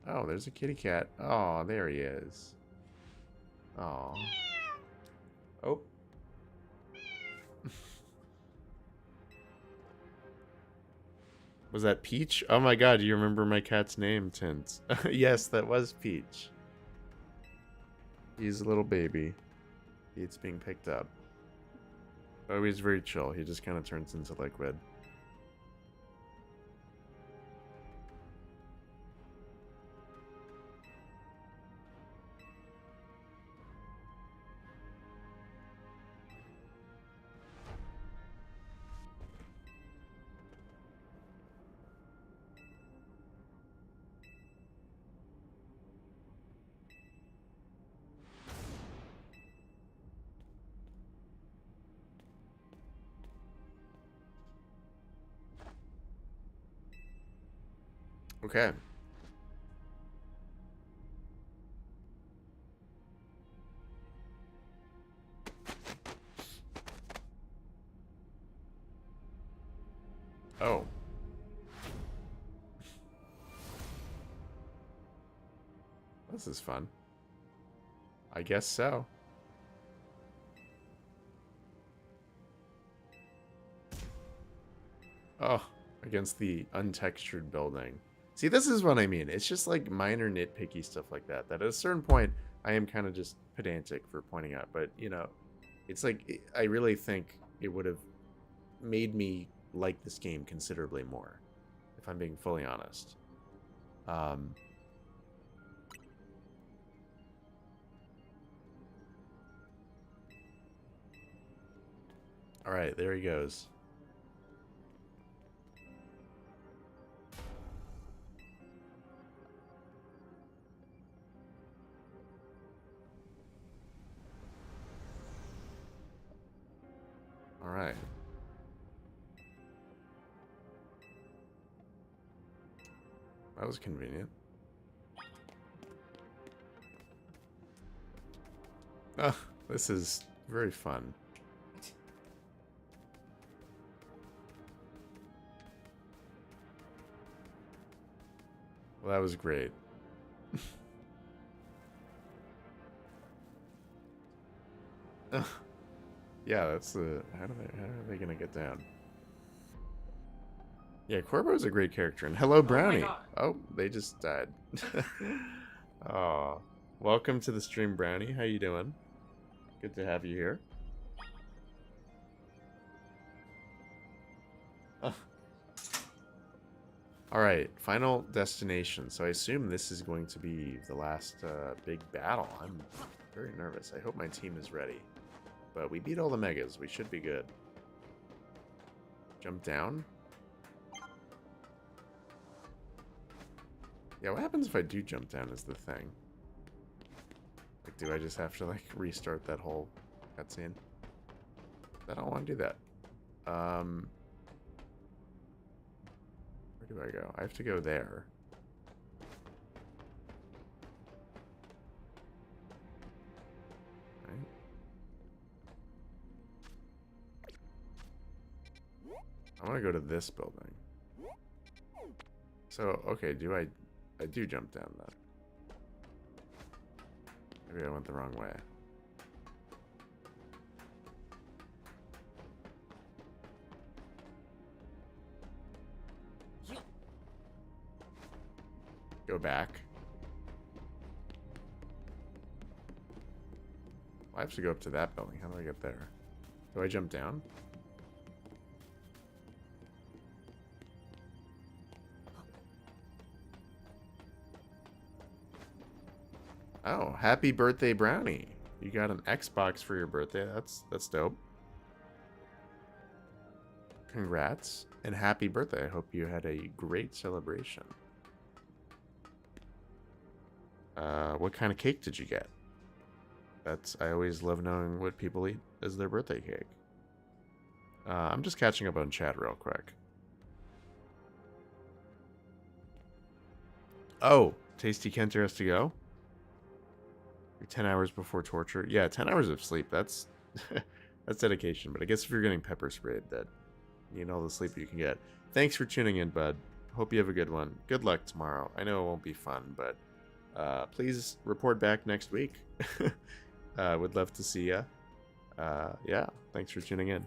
Oh, there's a kitty cat. Oh, there he is. Oh. Oh. Was that Peach? Oh my god, do you remember my cat's name, Tint? Yes, that was Peach. He's a little baby. It's being picked up. Oh, he's very chill. He just kind of turns into liquid. Okay. Oh. This is fun. I guess so. Oh, against the untextured building. See, this is what I mean. It's just like minor nitpicky stuff like that. That at a certain point, I am kind of just pedantic for pointing out. But, you know, it's like, I really think it would have made me like this game considerably more, if I'm being fully honest. Alright, there he goes. Alright. That was convenient. Oh, this is very fun. Well, that was great. Yeah, that's the... How are they gonna get down? Yeah, Corbo's a great character. And hello, Brownie. Oh, they just died. Oh, welcome to the stream, Brownie. How you doing? Good to have you here. Alright, final destination. So I assume this is going to be the last big battle. I'm very nervous. I hope my team is ready. But we beat all the megas. We should be good. Jump down? Yeah, what happens if I do jump down is the thing. Like, do I just have to, like, restart that whole cutscene? I don't want to do that. Where do I go? I have to go there. Right. I want to go to this building. So, okay, I do jump down then. Maybe I went the wrong way. Go back. I have to go up to that building. How do I get there? Do I jump down? Oh, happy birthday, Brownie. You got an Xbox for your birthday. That's dope. Congrats and happy birthday. I hope you had a great celebration. What kind of cake did you get? I always love knowing what people eat as their birthday cake. I'm just catching up on chat real quick. Oh, Tasty Kenter has to go? 10 hours before torture. Yeah, 10 hours of sleep. That's that's dedication. But I guess if you're getting pepper sprayed, that you need all the sleep you can get. Thanks for tuning in, bud. Hope you have a good one. Good luck tomorrow. I know it won't be fun, but please report back next week. Would love to see ya. Yeah, thanks for tuning in.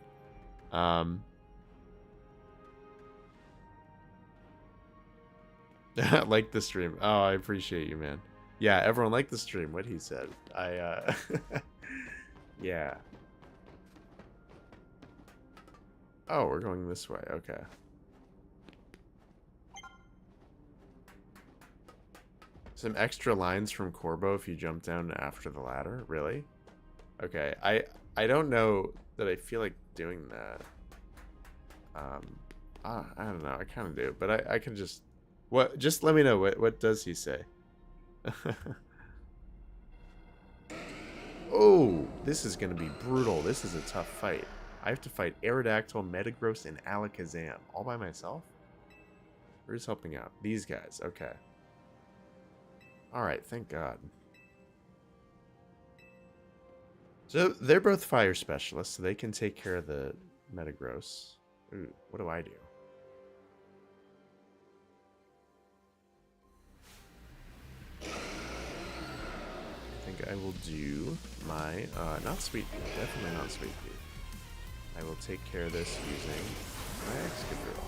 Like the stream. Oh, I appreciate you, man. Yeah, everyone liked the stream, what he said. Yeah. Oh, we're going this way, okay. Some extra lines from Corbo if you jump down after the ladder? Really? Okay, I don't know that I feel like doing that. I don't know, I kind of do, but I can just... What? Just let me know, what does he say? Oh, this is going to be brutal. This is a tough fight. I have to fight Aerodactyl, Metagross, and Alakazam all by myself? Who's helping out? These guys, okay. Alright, thank God. So, they're both fire specialists, so they can take care of the Metagross. Ooh, what do I do? I think I will do my, not Sweet Pea, definitely not Sweet Pea. I will take care of this using my Excadrill.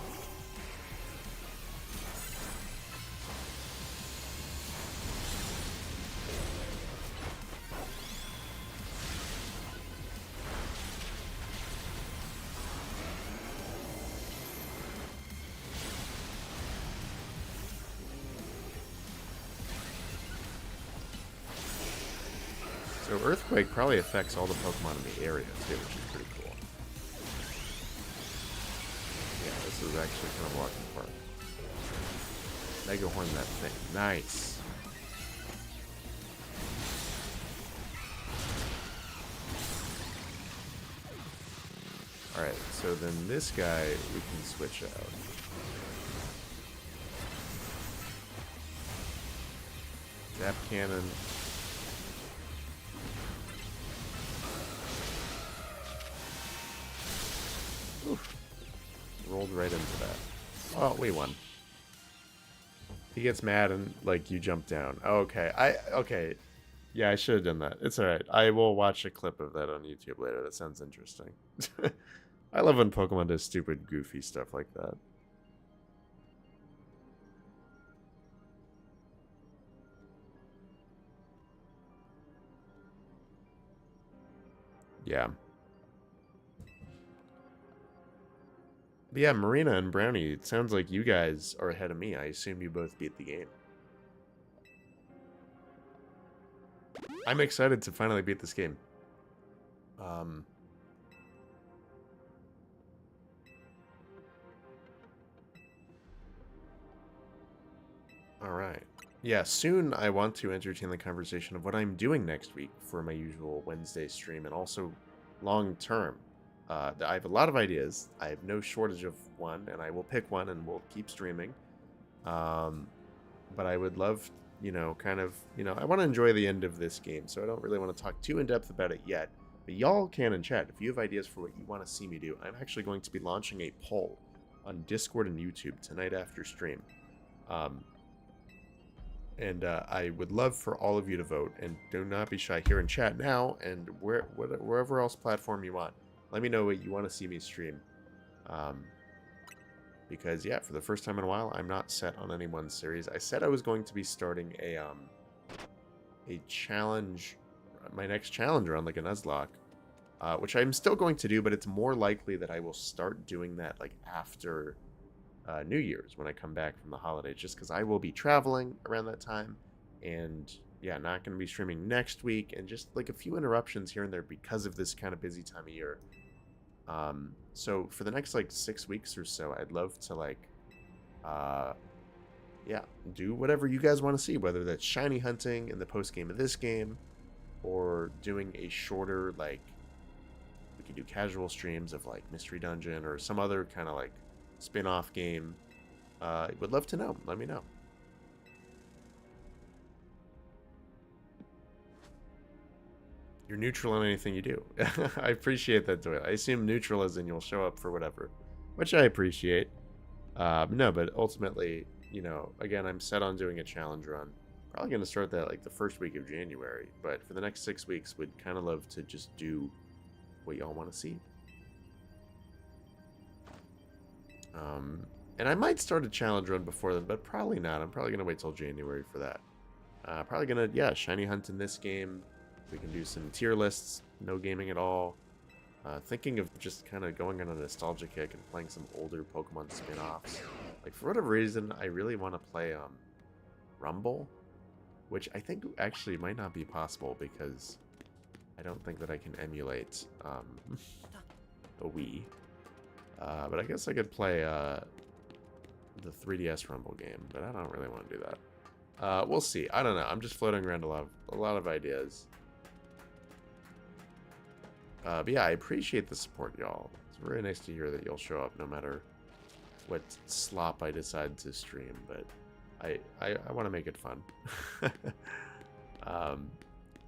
So Earthquake probably affects all the Pokemon in the area too, which is pretty cool. Yeah, this is actually kind of a walk in the park. Mega Horn that thing. Nice. Alright, so then this guy we can switch out. Zap Cannon. Oof. Rolled right into that. Oh, we won. He gets mad and, like, you jump down. Okay. Okay. Yeah, I should have done that. It's alright. I will watch a clip of that on YouTube later. That sounds interesting. I love when Pokemon does stupid, goofy stuff like that. Yeah. But yeah, Marina and Brownie, it sounds like you guys are ahead of me. I assume you both beat the game. I'm excited to finally beat this game. Alright. Yeah, soon I want to entertain the conversation of what I'm doing next week for my usual Wednesday stream, and also long term. I have a lot of ideas. I have no shortage of one, and I will pick one and we'll keep streaming. But I would love, I want to enjoy the end of this game, so I don't really want to talk too in depth about it yet. But y'all can in chat. If you have ideas for what you want to see me do, I'm actually going to be launching a poll on Discord and YouTube tonight after stream. And I would love for all of you to vote, and do not be shy here in chat now, and wherever else platform you want. Let me know what you want to see me stream. Because, yeah, for the first time in a while, I'm not set on any one series. I said I was going to be starting a challenge, my next challenge run, like a Nuzlocke, which I'm still going to do, but it's more likely that I will start doing that, like, after New Year's, when I come back from the holidays, just because I will be traveling around that time, and, yeah, not going to be streaming next week, and just, like, a few interruptions here and there because of this kind of busy time of year. So for the next, like, 6 weeks or so, I'd love to, like, yeah, do whatever you guys want to see, whether that's shiny hunting in the post game of this game, or doing a shorter, like, we could do casual streams of, like, Mystery Dungeon or some other kind of, like, spin-off game. Would love to know. Let me know. You're neutral on anything you do. I appreciate that, Doyle. I assume neutral as in you'll show up for whatever, which I appreciate. No, but ultimately, again, I'm set on doing a challenge run. Probably going to start that like the first week of January, but for the next 6 weeks, would kind of love to just do what y'all want to see. And I might start a challenge run before then, but probably not. I'm probably going to wait till January for that. Probably gonna, yeah, shiny hunt in this game. We can do some tier lists, no gaming at all. Thinking of just kind of going on a nostalgia kick and playing some older Pokemon spin-offs. Like, for whatever reason, I really want to play Rumble, which I think actually might not be possible because I don't think that I can emulate a Wii. But I guess I could play the 3DS Rumble game, but I don't really want to do that. We'll see. I don't know. I'm just floating around a lot of ideas. But yeah, I appreciate the support, y'all. It's very nice to hear that you'll show up no matter what slop I decide to stream, but I want to make it fun.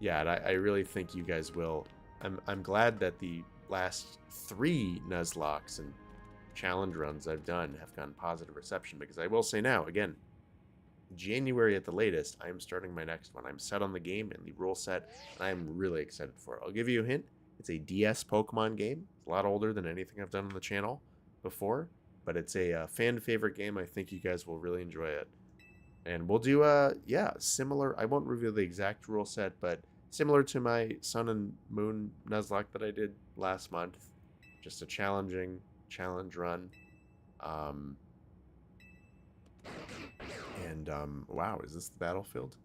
Yeah, and I really think you guys will. I'm glad that the last 3 Nuzlockes and challenge runs I've done have gotten positive reception, because I will say now, again, January at the latest, I am starting my next one. I'm set on the game and the rule set, and I am really excited for it. I'll give you a hint. It's a DS Pokemon game. It's a lot older than anything I've done on the channel before, but it's a fan favorite game. I think you guys will really enjoy it. And we'll do yeah, similar. I won't reveal the exact rule set, but similar to my Sun and Moon Nuzlocke that I did last month. Just a challenge run. Wow, is this the battlefield?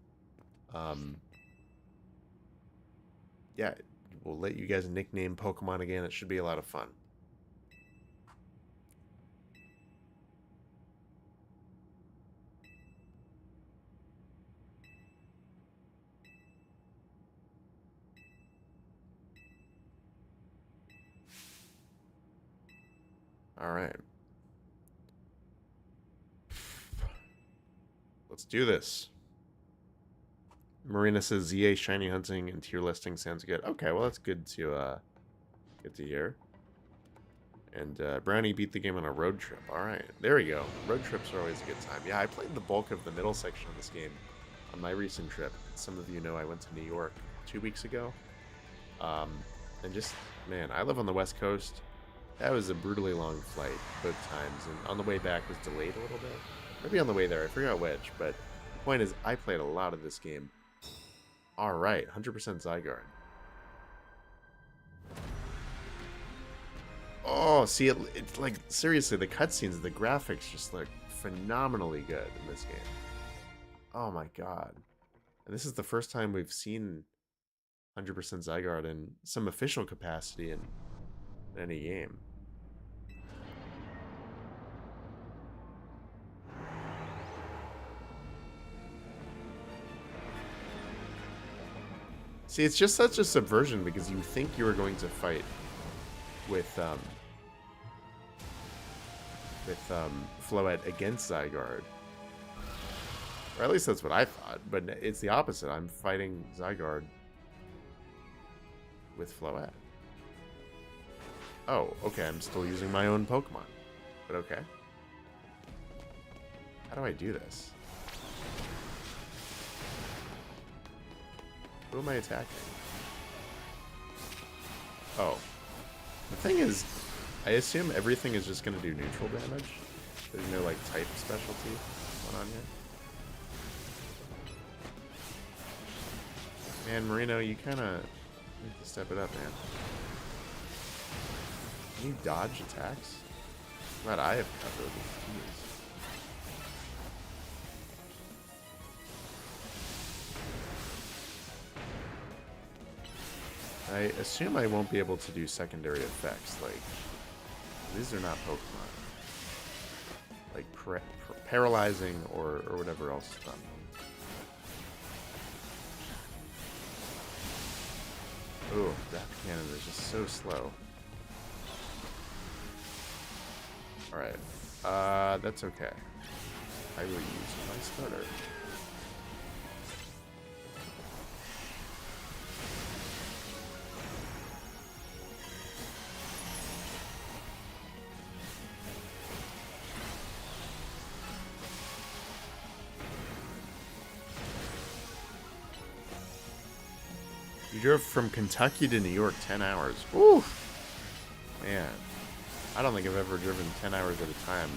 Yeah, we'll let you guys nickname Pokemon again. It should be a lot of fun. All right. Let's do this. Marina says ZA shiny hunting and tier listing sounds good. Okay, well that's good to hear. And Brownie beat the game on a road trip. All right, there we go. Road trips are always a good time. Yeah, I played the bulk of the middle section of this game on my recent trip. Some of you know I went to New York 2 weeks ago. And just, man, I live on the West Coast. That was a brutally long flight both times, and on the way back was delayed a little bit. Maybe on the way there, I forgot which, but the point is I played a lot of this game. Alright, 100% Zygarde. Oh, see, it's like, seriously, the cutscenes, the graphics just look phenomenally good in this game. Oh my god. And this is the first time we've seen 100% Zygarde in some official capacity in any game. See, it's just such a subversion because you think you were going to fight with Floette against Zygarde. Or at least that's what I thought, but it's the opposite. I'm fighting Zygarde with Floette. Oh, okay, I'm still using my own Pokemon. But okay. How do I do this? Who am I attacking? Oh. The thing is, I assume everything is just going to do neutral damage. There's no, like, type specialty going on here. Man, Marino, you kind of need to step it up, man. Can you dodge attacks? Glad I have covered. Jeez. I assume I won't be able to do secondary effects, like, these are not Pokemon. Like, paralyzing or whatever else is done. Ooh, that cannon is just so slow. Alright, that's okay. I will use my starter. You drove from Kentucky to New York 10 hours. Ooh! Man. I don't think I've ever driven 10 hours at a time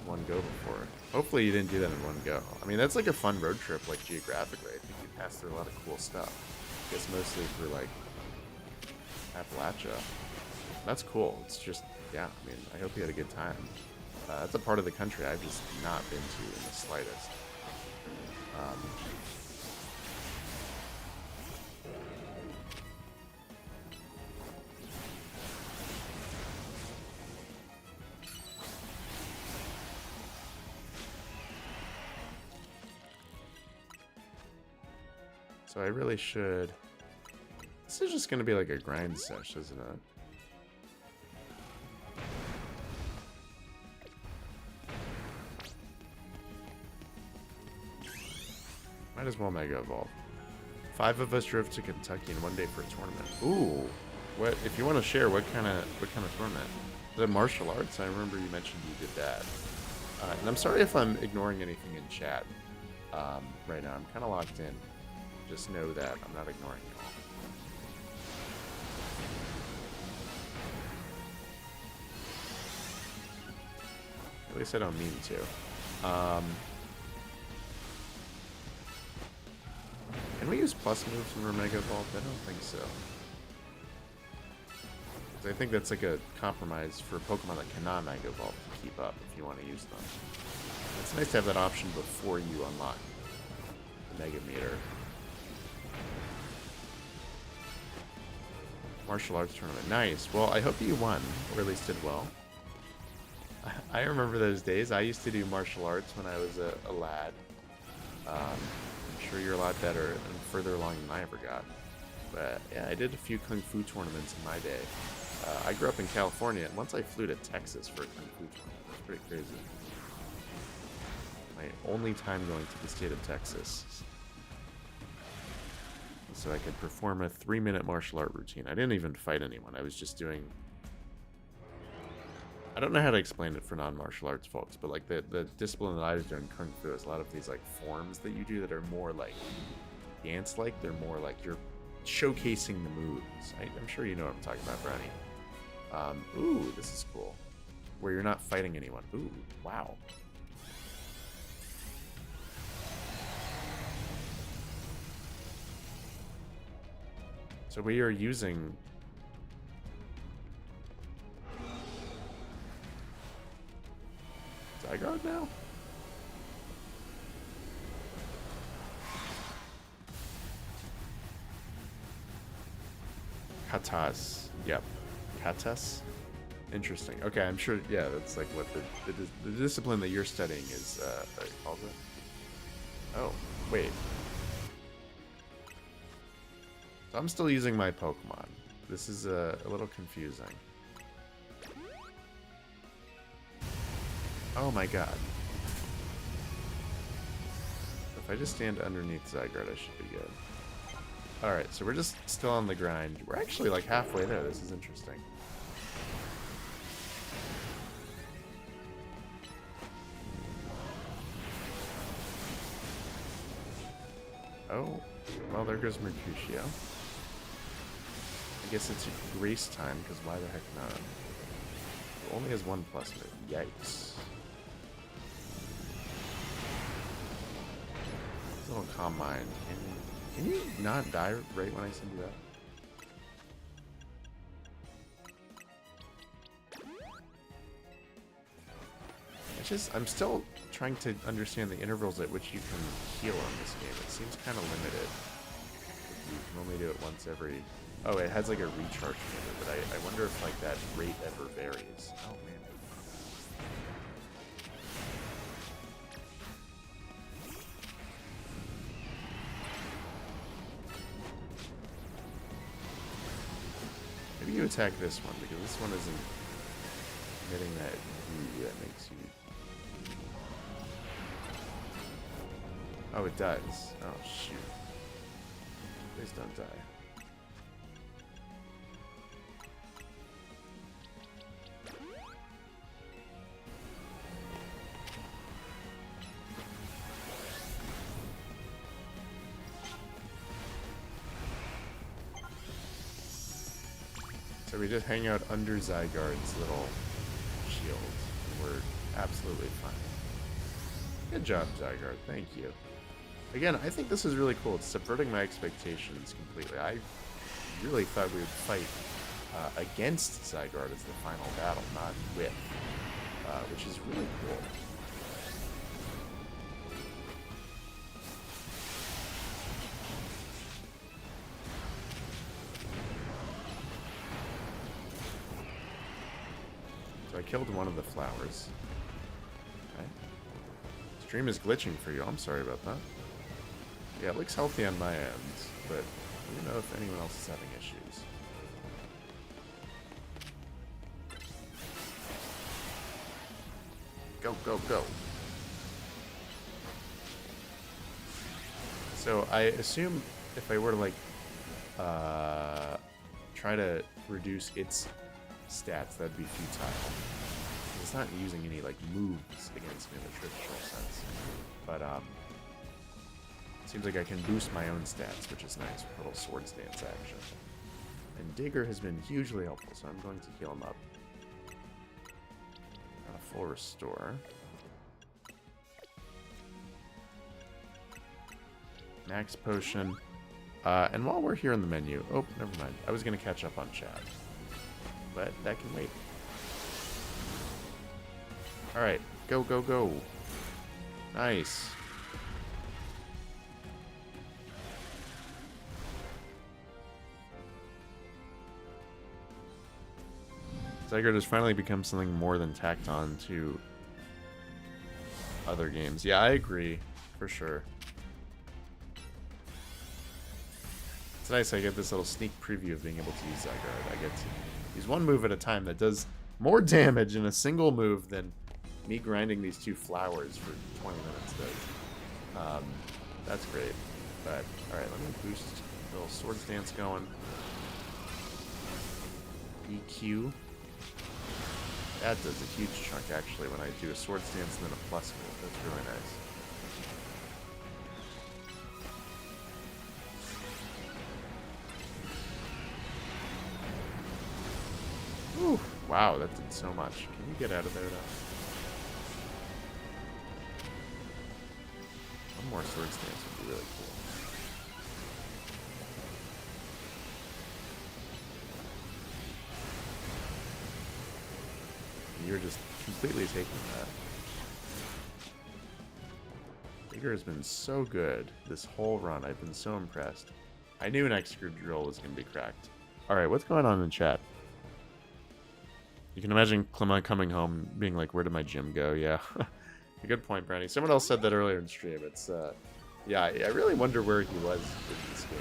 one go before. Hopefully you didn't do that in one go. I mean, that's like a fun road trip, like geographically. I think you pass through a lot of cool stuff. I guess mostly through like Appalachia. That's cool. It's just, yeah, I mean, I hope you had a good time. That's a part of the country I've just not been to in the slightest. So I really should... This is just going to be like a grind sesh, isn't it? Might as well Mega Evolve. 5 of us drove to Kentucky in one day for a tournament. Ooh, what? If you want to share, what kind of tournament? The martial arts. I remember you mentioned you did that. And I'm sorry if I'm ignoring anything in chat right now. I'm kind of locked in. Just know that I'm not ignoring you all. At least I don't mean to. Can we use plus moves when we're Mega Evolved? I don't think so. I think that's like a compromise for Pokemon that cannot Mega Evolve to keep up if you want to use them. It's nice to have that option before you unlock the Mega Meter. Martial arts tournament. Nice. Well, I hope you won, or at least did well. I remember those days. I used to do martial arts when I was a lad. I'm sure you're a lot better and further along than I ever got. But yeah, I did a few Kung Fu tournaments in my day. I grew up in California, and once I flew to Texas for a Kung Fu tournament. It was pretty crazy. My only time going to the state of Texas. So I could perform a 3-minute martial art routine. I didn't even fight anyone. I was just doing... I don't know how to explain it for non-martial arts folks, but like the discipline that I was doing Kung Fu is a lot of these like forms that you do that are more like dance-like. They're more like you're showcasing the moves. I'm sure you know what I'm talking about, Brownie. Ooh, this is cool. Where you're not fighting anyone. Ooh, wow. So we are using Zygarde now? Katas. Yep. Katas? Interesting. Okay, I'm sure, yeah, that's like what the discipline that you're studying is, calls it. Oh, wait. So I'm still using my Pokemon. This is a little confusing. Oh my god. If I just stand underneath Zygarde, I should be good. Alright, so we're just still on the grind. We're actually like halfway there. This is interesting. Oh, well, there goes Mercutio. I guess it's race time, because why the heck not? It only has 1 plus move. Yikes. Little Calm Mind. Can you not die right when I send you that? I'm still trying to understand the intervals at which you can heal on this game. It seems kind of limited. You can only do it once every... Oh, it has like a recharge meter, but I wonder if like that rate ever varies. Oh, man. Maybe you attack this one, because this one isn't getting that goo that makes you... Oh, it does. Oh, shoot. Please don't die. So we just hang out under Zygarde's little shield. And we're absolutely fine. Good job, Zygarde. Thank you. Again, I think this is really cool. It's subverting my expectations completely. I really thought we would fight against Zygarde as the final battle, not with, which is really cool. So I killed one of the flowers. Okay. Stream is glitching for you. I'm sorry about that. Yeah, it looks healthy on my end, but I don't know if anyone else is having issues. Go, go, go. So I assume if I were to, like, try to reduce its stats, that'd be futile. It's not using any, like, moves against me in the traditional sense. But, seems like I can boost my own stats, which is nice with a little Swords Dance action. And Digger has been hugely helpful, so I'm going to heal him up. A full restore. Max Potion. And while we're here in the menu... Oh, never mind. I was going to catch up on chat. But that can wait. Alright. Go, go, go. Nice. Zygarde has finally become something more than tacked on to other games. Yeah, I agree. For sure. It's nice I get this little sneak preview of being able to use Zygarde. I get to use one move at a time that does more damage in a single move than me grinding these two flowers for 20 minutes does. That's great. But, alright, let me boost the little Swords Dance going. EQ. That does a huge chunk, actually, when I do a Swords Dance and then a plus move. That's really nice. Whew. Wow, that did so much. Can you get out of there, though? One more Swords Dance would be really cool. You're just completely taking that. Digger has been so good this whole run. I've been so impressed. I knew an Excadrill was going to be cracked. Alright, what's going on in chat? You can imagine Clement coming home being like, where did my gym go? Yeah. A good point, Brownie. Someone else said that earlier in stream. It's, yeah, I really wonder where he was in this game.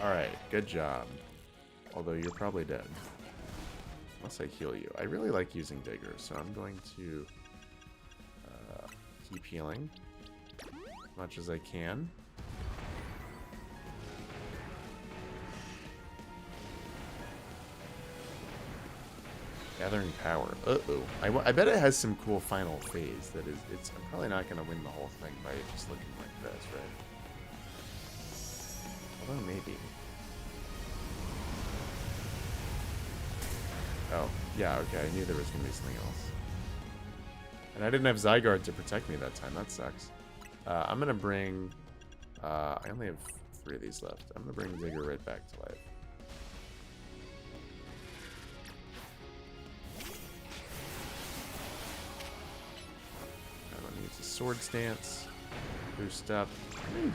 Alright, good job. Although you're probably dead. Unless I heal you. I really like using Digger, so I'm going to keep healing as much as I can. Gathering power. Uh-oh. I bet it has some cool final phase that is... I'm probably not going to win the whole thing by just looking like this, right? Although maybe. Oh, yeah, okay. I knew there was going to be something else. And I didn't have Zygarde to protect me that time. That sucks. I'm going to bring... I only have 3 of these left. I'm going to bring Digger right back to life. Let me use the Swords Dance. Boost up. Let me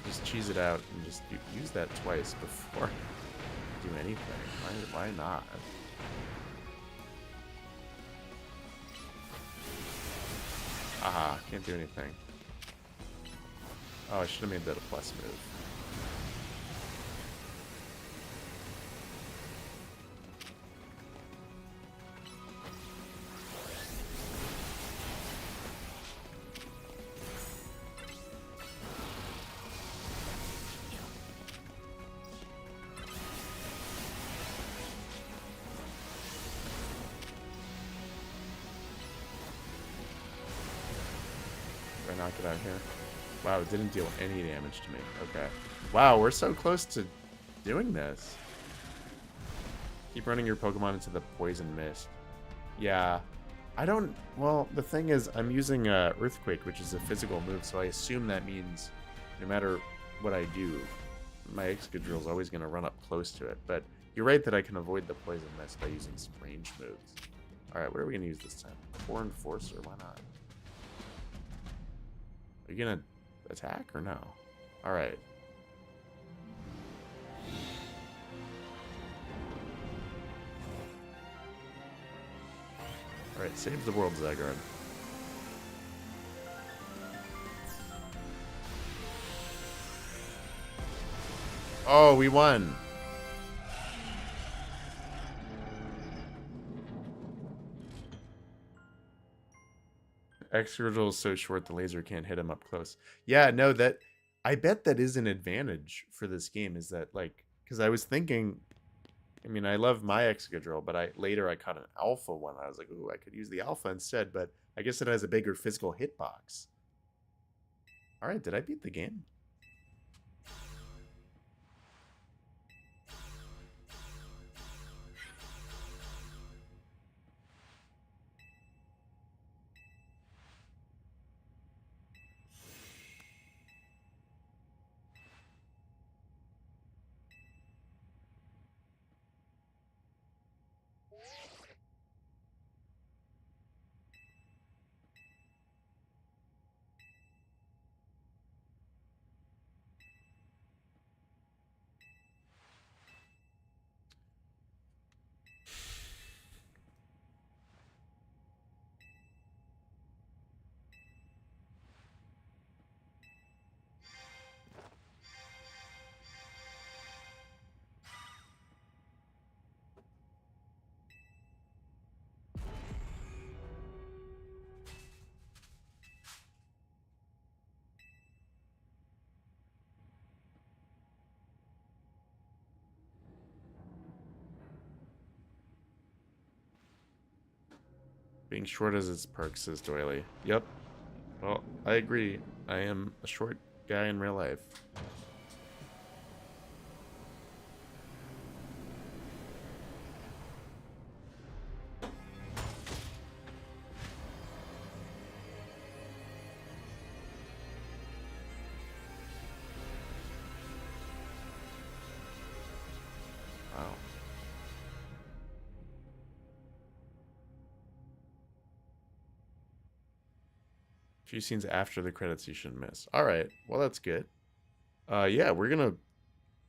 just cheese it out and just use that twice before I do anything. Why not? Aha, can't do anything. Oh, I should have made that a plus move. Knock it out here. Wow, it didn't deal any damage to me. Okay. Wow, we're so close to doing this. Keep running your Pokemon into the poison mist. Yeah. I don't... Well, the thing is, I'm using Earthquake, which is a physical move, so I assume that means no matter what I do, my Excadrill is always going to run up close to it. But you're right that I can avoid the poison mist by using some range moves. Alright, what are we going to use this time? Core Enforcer? Why not? Are you going to attack or no? Alright. Alright, save the world, Zygarde. Oh, we won! Excadrill is so short the laser can't hit him up close. Yeah, no, that... I bet that is an advantage for this game, is that, like... Because I was thinking... I mean, I love my Excadrill, but later I caught an alpha one. I was like, ooh, I could use the alpha instead, but I guess it has a bigger physical hitbox. Alright, did I beat the game? Being short as its perks, says Doily. Yep. Well, I agree. I am a short guy in real life. Wow. Few scenes after the credits you shouldn't miss. Alright, well that's good. Yeah, we're gonna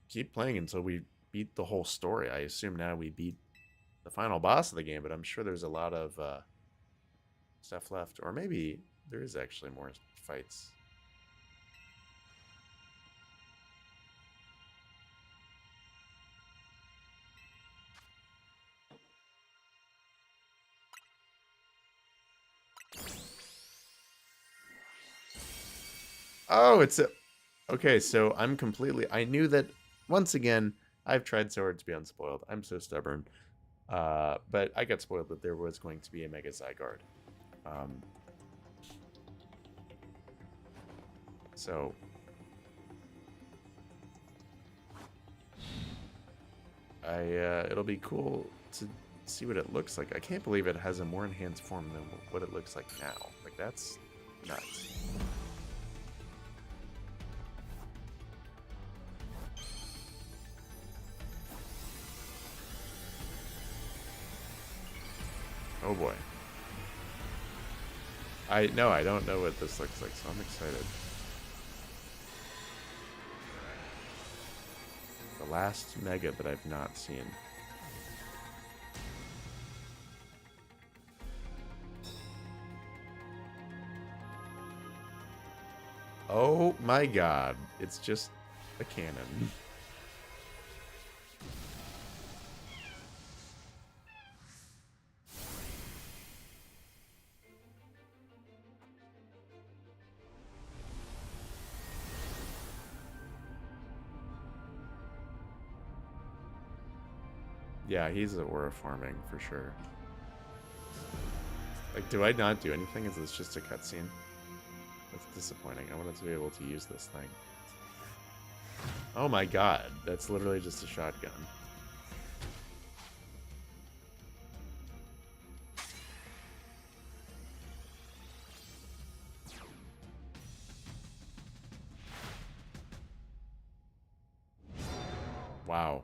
keep playing until we beat the whole story. I assume now we beat the final boss of the game, but I'm sure there's a lot of stuff left. Or maybe there is actually more fights. Oh, it's a... Okay, so I'm completely... I knew that, once again, I've tried so hard to be unspoiled. I'm so stubborn. But I got spoiled that there was going to be a Mega Zygarde. So... it'll be cool to see what it looks like. I can't believe it has a more enhanced form than what it looks like now. Like, that's nuts. Oh boy. I don't know what this looks like, so I'm excited. The last Mega that I've not seen. Oh my god. It's just a cannon. Yeah, he's at aura farming for sure. Like, do I not do anything? Is this just a cutscene? That's disappointing. I wanted to be able to use this thing. Oh my god, that's literally just a shotgun. Wow.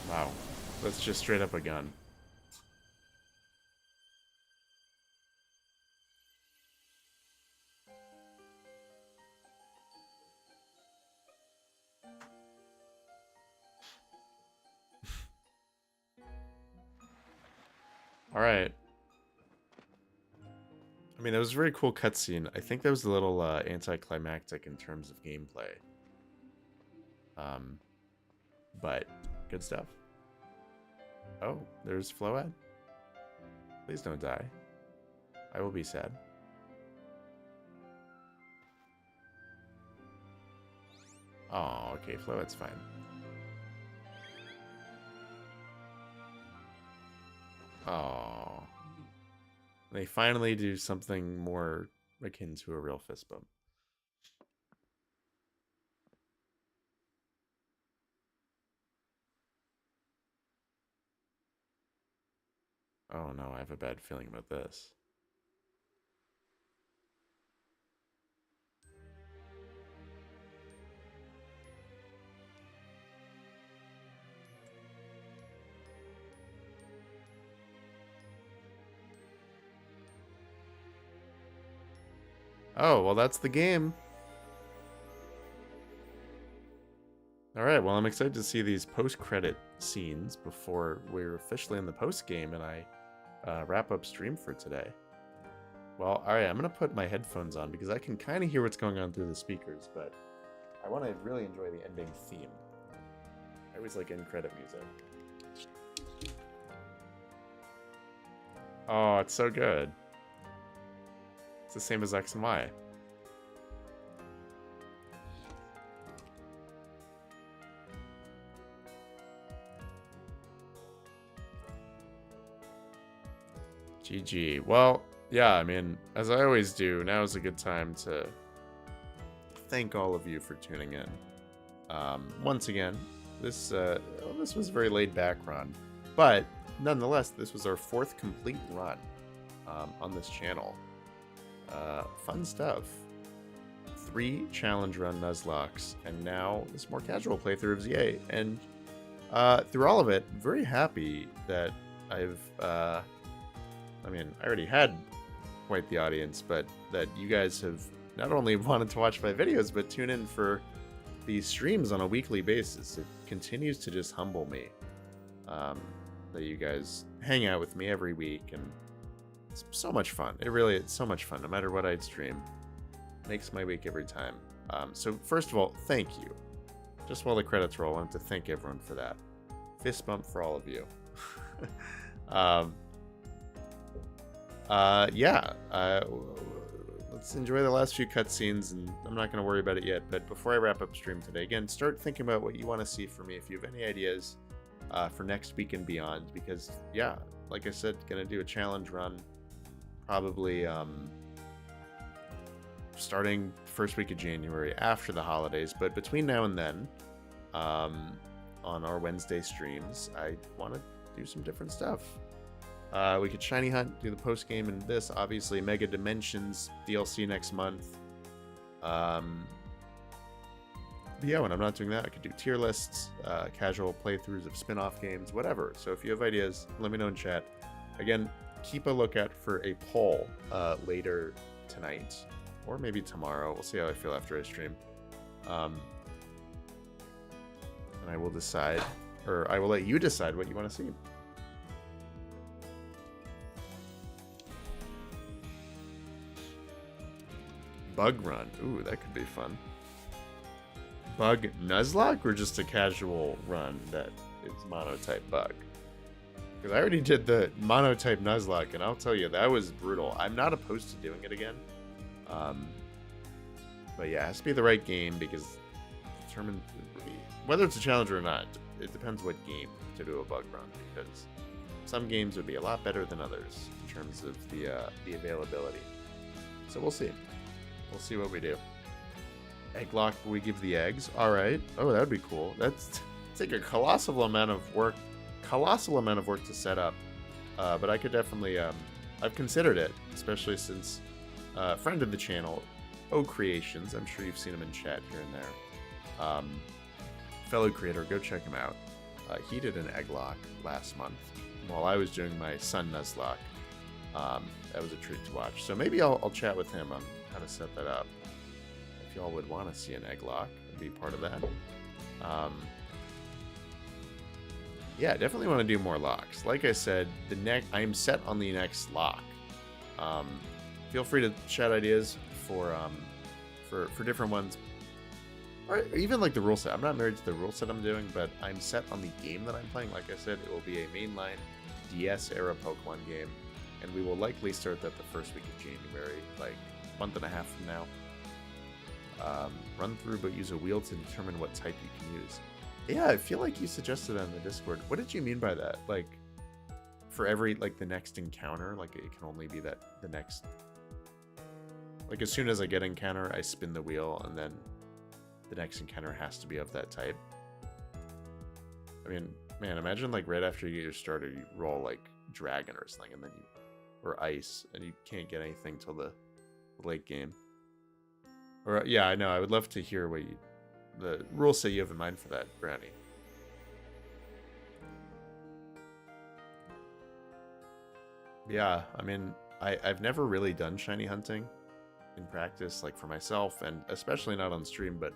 Wow. That's just straight up a gun. Alright. I mean, that was a very cool cutscene. I think that was a little anticlimactic in terms of gameplay. But good stuff. Oh, there's Fload. Please don't die. I will be sad. Oh, okay, Fload's fine. Oh. They finally do something more akin to a real fist bump. Oh no, I have a bad feeling about this. Oh, well, that's the game. Alright, well, I'm excited to see these post-credit scenes before we're officially in the post-game and I wrap up stream for today. Well, alright, I'm going to put my headphones on because I can kind of hear what's going on through the speakers, but I want to really enjoy the ending theme. I always like end-credit music. Oh, it's so good. It's the same as X and Y. GG. Well, yeah, I mean, as I always do, now is a good time to thank all of you for tuning in. Once again, this was a very laid-back run, but nonetheless, this was our 4th complete run on this channel. Fun stuff. 3 challenge run Nuzlockes, and now this more casual playthrough of ZA. And through all of it, very happy that I've I mean, I already had quite the audience, but that you guys have not only wanted to watch my videos, but tune in for these streams on a weekly basis. It continues to just humble me that you guys hang out with me every week, and it's so much fun. It's so much fun, no matter what I stream. Makes my week every time. So first of all, thank you. Just while the credits roll, I want to thank everyone for that. Fist bump for all of you. Let's enjoy the last few cutscenes, and I'm not going to worry about it yet, but before I wrap up stream today, again, start thinking about what you want to see from me if you have any ideas for next week and beyond, because, yeah, like I said, going to do a challenge run, probably starting first week of January after the holidays, but between now and then, on our Wednesday streams, I want to do some different stuff. We could shiny hunt, do the post game, and this obviously Mega Dimensions DLC next month. But yeah, when I'm not doing that, I could do tier lists, casual playthroughs of spin-off games, whatever. So if you have ideas, let me know in chat. Again, keep a lookout for a poll later tonight, or maybe tomorrow. We'll see how I feel after I stream. And I will decide, or I will let you decide what you want to see. Bug run. Ooh, that could be fun. Bug Nuzlocke, or just a casual run that is monotype bug? Because I already did the monotype Nuzlocke, and I'll tell you, that was brutal. I'm not opposed to doing it again. But yeah, it has to be the right game, because whether it's a challenge or not, it depends what game to do a bug run, because some games would be a lot better than others in terms of the availability. So we'll see. We'll see what we do. Egg lock, we give the eggs. All right. Oh, that would be cool. That's take a colossal amount of work to set up. But I could definitely, I've considered it, especially since a friend of the channel, O Creations, I'm sure you've seen him in chat here and there. Fellow creator, go check him out. He did an egg lock last month while I was doing my Sun Nuzlocke. That was a treat to watch. So maybe I'll chat with him on how to set that up. If y'all would want to see an egg lock and be part of that. Yeah, definitely want to do more locks. Like I said, I'm set on the next lock. Feel free to chat ideas for different ones. Or even like the rule set. I'm not married to the rule set I'm doing, but I'm set on the game that I'm playing. Like I said, it will be a mainline DS-era Pokemon game. And we will likely start that the first week of January, like a month and a half from now. Run through, but use a wheel to determine what type you can use. Yeah, I feel like you suggested that in the Discord. What did you mean by that? Like, for every, like, the next encounter, like, it can only be that the next... Like, as soon as I get an encounter, I spin the wheel, and then the next encounter has to be of that type. I mean, man, imagine, like, right after you get your starter, you roll, like, dragon or something, and then you... Or ice, and you can't get anything till the late game. Or, yeah, I know, I would love to hear what you... The rule set you have in mind for that, Brownie. Yeah, I mean, I've never really done shiny hunting in practice, like for myself, and especially not on stream, but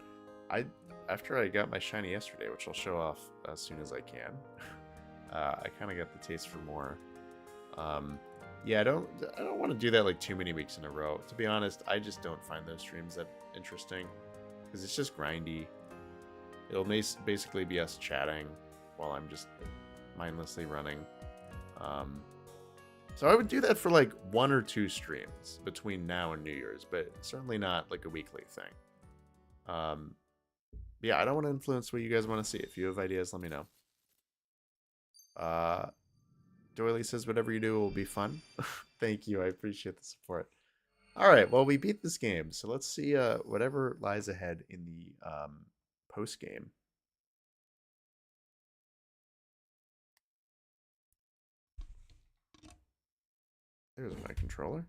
after I got my shiny yesterday, which I'll show off as soon as I can, I kind of got the taste for more. Yeah, I don't want to do that like too many weeks in a row. To be honest, I just don't find those streams that interesting. Because it's just grindy. It'll basically be us chatting while I'm just mindlessly running. So I would do that for like 1 or 2 streams between now and New Year's, but certainly not like a weekly thing. Yeah, I don't want to influence what you guys want to see. If you have ideas, let me know. Doily says whatever you do will be fun. Thank you, I appreciate the support. Alright, well, we beat this game, so let's see whatever lies ahead in the post-game. There's my controller.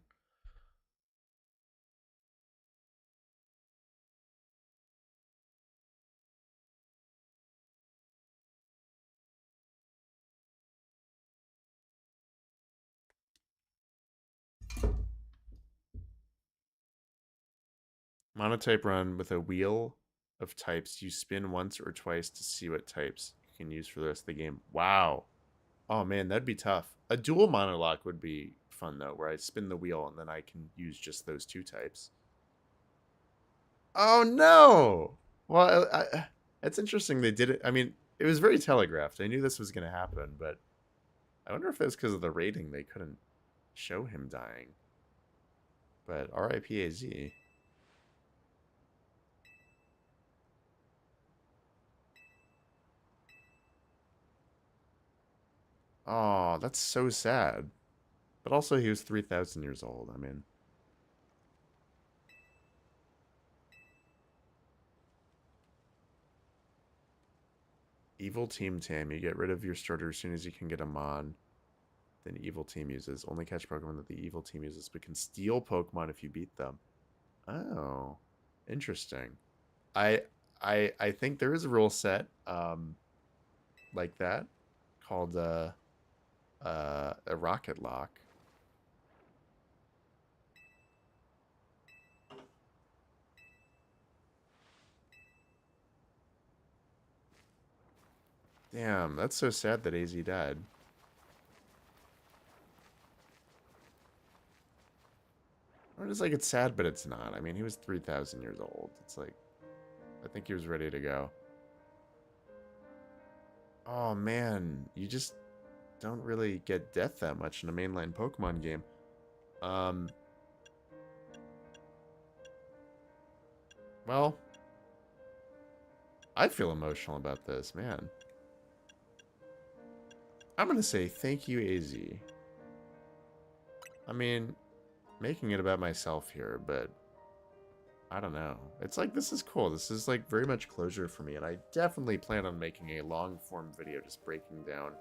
Monotype run with a wheel of types. You spin once or twice to see what types you can use for the rest of the game. Wow. Oh man, that'd be tough. A dual monologue would be fun though, where I spin the wheel and then I can use just those 2 types. Oh no! Well, it's interesting they did it. I mean, it was very telegraphed. I knew this was going to happen, but I wonder if it's because of the rating they couldn't show him dying. But RIP-AZ. Oh, that's so sad. But also, he was 3,000 years old. I mean... Evil Team Tam. You get rid of your starter as soon as you can get a Mon. Then Evil Team uses. Only catch Pokemon that the Evil Team uses, but can steal Pokemon if you beat them. Oh. Interesting. I think there is a rule set like that called a Rocket Lock. Damn, that's so sad that AZ died. Or it's like it's sad, but it's not. I mean, he was 3,000 years old. It's like, I think he was ready to go. Oh man, you just don't really get death that much in a mainline Pokemon game. Well, I feel emotional about this, man. I'm gonna say thank you, AZ. I mean, making it about myself here, but I don't know. It's like, this is cool. This is like very much closure for me, and I definitely plan on making a long form video just breaking down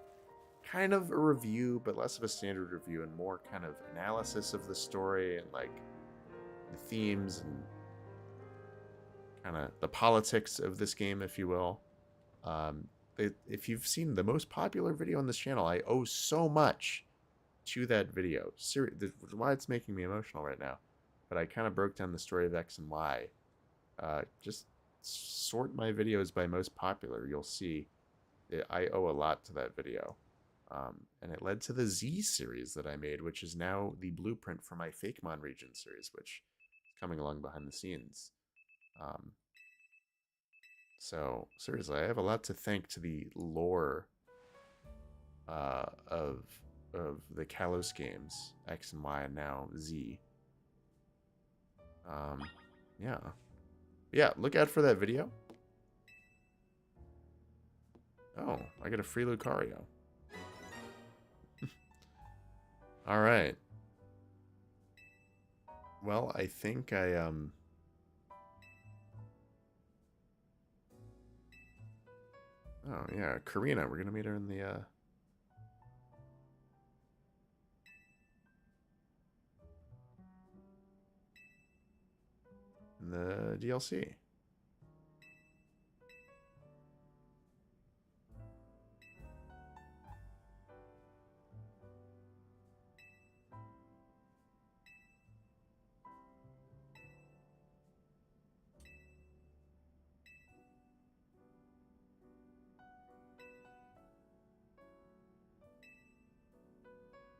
kind of a review, but less of a standard review and more kind of analysis of the story and like the themes and kind of the politics of this game, if you will. If you've seen the most popular video on this channel, I owe so much to that video. Why it's making me emotional right now. But I kind of broke down the story of X and Y. Just sort my videos by most popular. You'll see I owe a lot to that video. And it led to the Z series that I made, which is now the blueprint for my Fakemon region series, which is coming along behind the scenes. So, seriously, I have a lot to thank to the lore of the Kalos games, X and Y, and now Z. Yeah. Yeah, look out for that video. Oh, I get a free Lucario. Alright. Well, I think oh, yeah, Karina. We're gonna meet her in the DLC.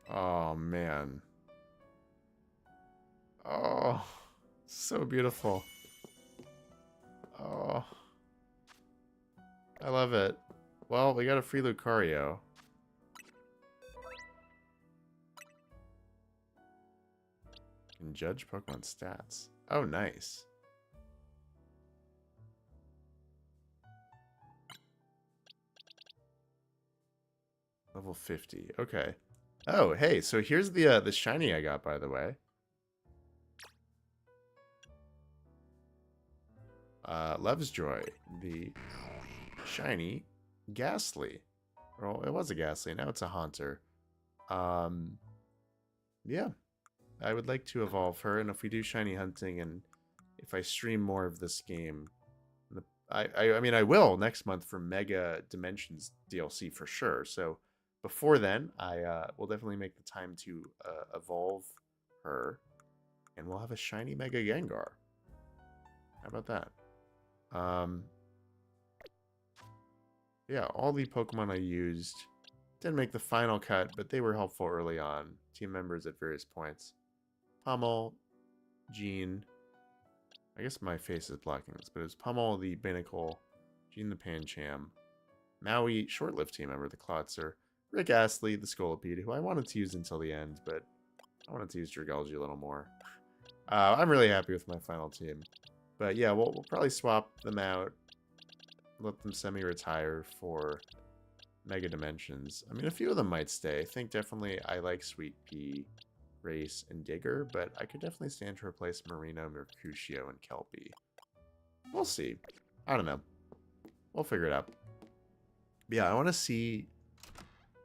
Oh, man. Oh, so beautiful. Oh, I love it. Well, we got a free Lucario. Can judge Pokemon stats. Oh, nice. Level 50. Okay. Oh, hey, so here's the shiny I got, by the way. Love's-Joy, the shiny Ghastly. Well, it was a Ghastly, now it's a Haunter. Yeah, I would like to evolve her, and if we do shiny hunting, and if I stream more of this game, I mean, I will next month for Mega Dimensions DLC for sure. So before then, I will definitely make the time to evolve her, and we'll have a shiny Mega Gengar. How about that? Yeah, all the Pokemon I used didn't make the final cut, but they were helpful early on. Team members at various points. Pummel, Jean. I guess my face is blocking this, but it was Pummel, the Binacle, Jean the Pancham, Maui, short-lived team member, the Klotzer, Rick Astley, the Scolipede, who I wanted to use until the end, but I wanted to use Dragalge a little more. I'm really happy with my final team. But yeah, we'll probably swap them out, let them semi-retire for Mega Dimensions. I mean, a few of them might stay. I think definitely I like Sweet Pea, Race, and Digger, but I could definitely stand to replace Marino, Mercutio, and Kelpie. We'll see. I don't know. We'll figure it out. But yeah, I want to see,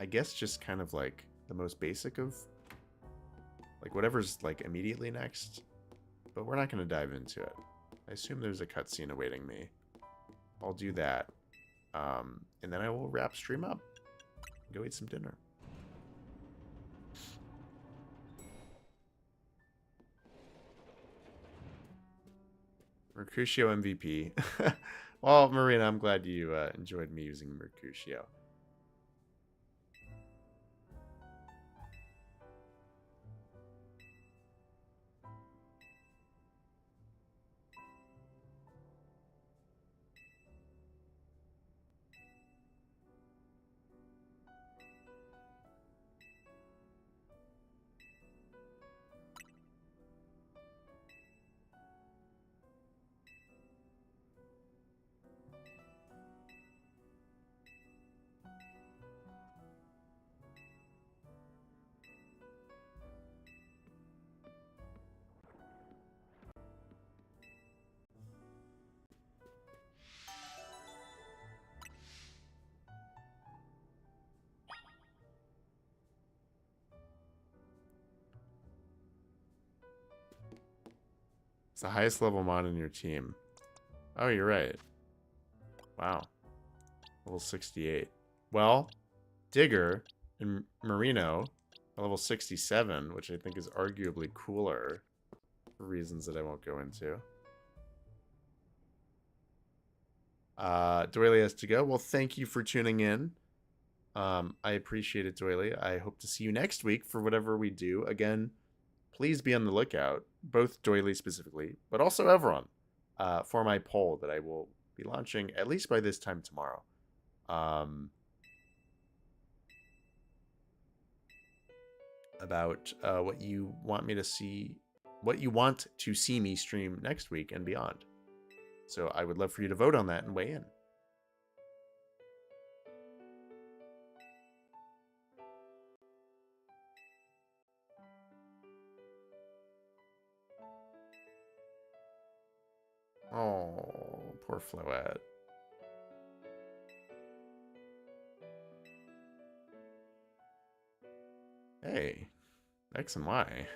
I guess, just kind of like the most basic of, like, whatever's like immediately next, but we're not going to dive into it. I assume there's a cutscene awaiting me. I'll do that. And then I will wrap stream up. Go eat some dinner. Mercutio MVP. Well, Marina, I'm glad you enjoyed me using Mercutio. It's the highest level mod in your team. Oh, you're right. Wow. Level 68. Well, Digger and Marino are level 67, which I think is arguably cooler for reasons that I won't go into. Doily has to go. Well, thank you for tuning in. I appreciate it, Doily. I hope to see you next week for whatever we do. Again, please be on the lookout, both Doily specifically, but also everyone, for my poll that I will be launching at least by this time tomorrow. About what you want me to see, what you want to see me stream next week and beyond. So I would love for you to vote on that and weigh in. Oh, poor Floette. Hey, X and Y.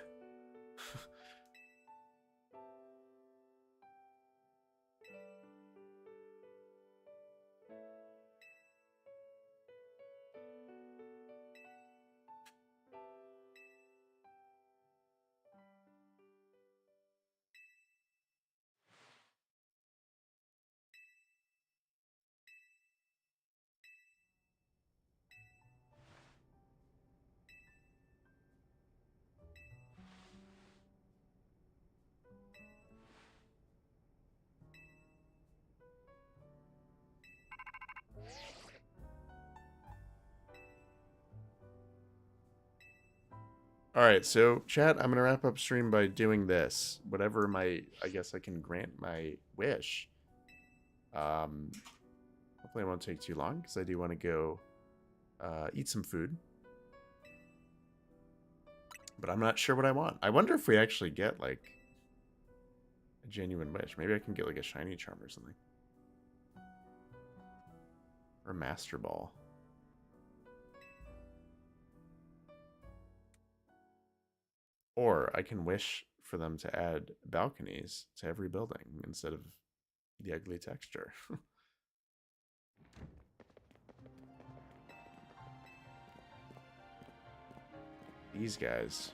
Alright, so chat, I'm going to wrap up stream by doing this. Whatever my, I guess I can grant my wish. Hopefully it won't take too long, because I do want to go eat some food. But I'm not sure what I want. I wonder if we actually get, like, a genuine wish. Maybe I can get, like, a shiny charm or something. Or a master ball. Or I can wish for them to add balconies to every building instead of the ugly texture. These guys.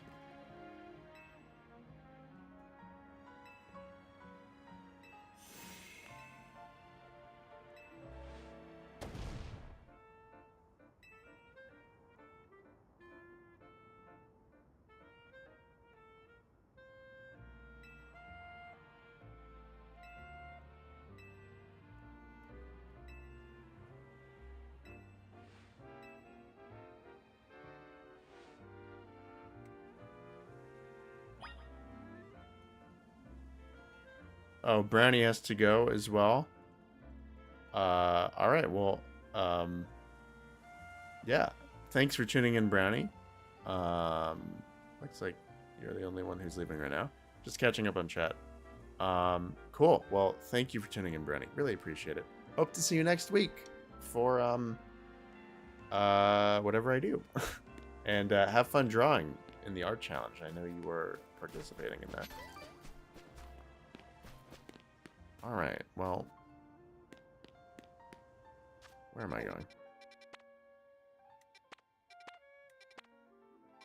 Oh, Brownie has to go as well. All right. Well, yeah. Thanks for tuning in, Brownie. Looks like you're the only one who's leaving right now. Just catching up on chat. Cool. Well, thank you for tuning in, Brownie. Really appreciate it. Hope to see you next week for whatever I do. And have fun drawing in the art challenge. I know you were participating in that. Alright, well, where am I going?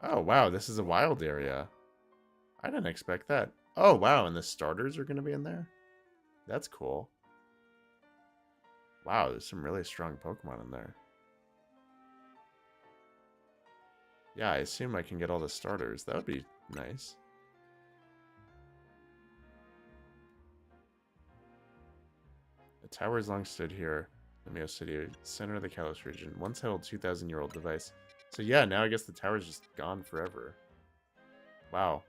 Oh, wow, this is a wild area. I didn't expect that. Oh, wow, and the starters are going to be in there? That's cool. Wow, there's some really strong Pokemon in there. Yeah, I assume I can get all the starters. That would be nice. The towers long stood here, the Mio City, center of the Kalos region. Once held 2,000-year-old device. So yeah, now I guess the tower's just gone forever. Wow.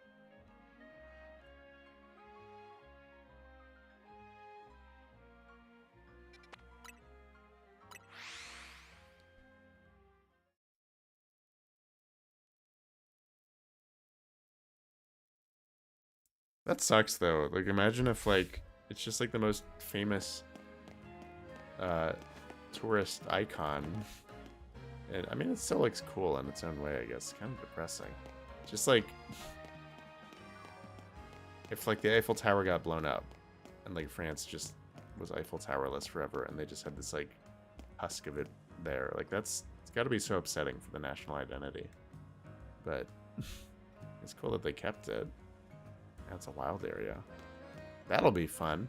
That sucks though. Like imagine if like it's just like the most famous tourist icon. And I mean it still looks cool in its own way, I guess. Kind of depressing. Just like If, like, the Eiffel Tower got blown up, and, like, France just was Eiffel Towerless forever, and they just had this, like, husk of it there. Like, it's gotta be so upsetting for the national identity. But it's cool that they kept it. That's a wild area. That'll be fun.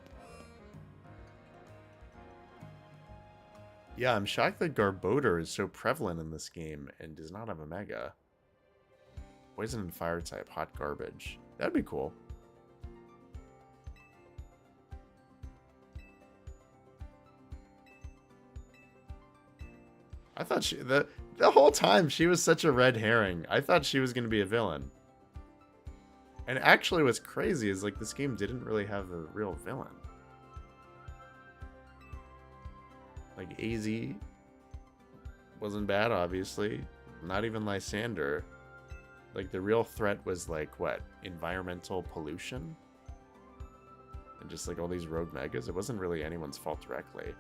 Yeah, I'm shocked that Garbodor is so prevalent in this game and does not have a Mega. Poison and Fire type, hot garbage. That'd be cool. I thought the whole time she was such a red herring. I thought she was going to be a villain. And actually what's crazy is, like, this game didn't really have a real villain. Like, AZ wasn't bad, obviously. Not even Lysander. Like, the real threat was, like, what? Environmental pollution? And just, like, all these rogue megas? It wasn't really anyone's fault directly.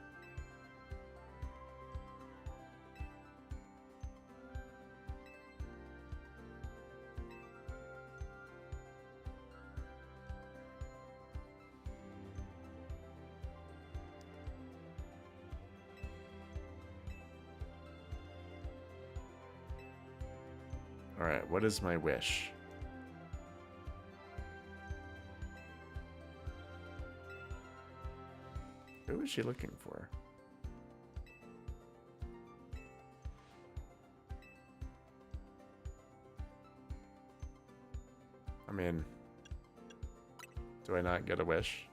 Alright, what is my wish? Who is she looking for? I mean, do I not get a wish?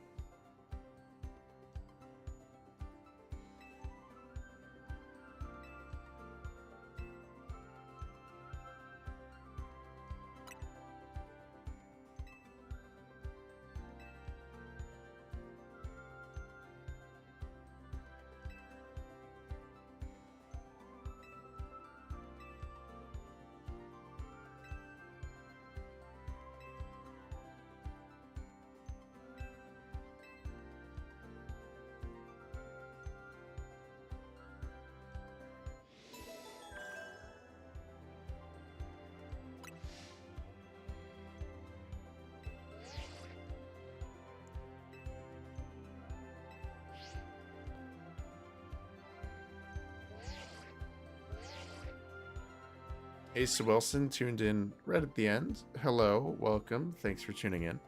Ace Wilson tuned in right at the end. Hello, welcome. Thanks for tuning in.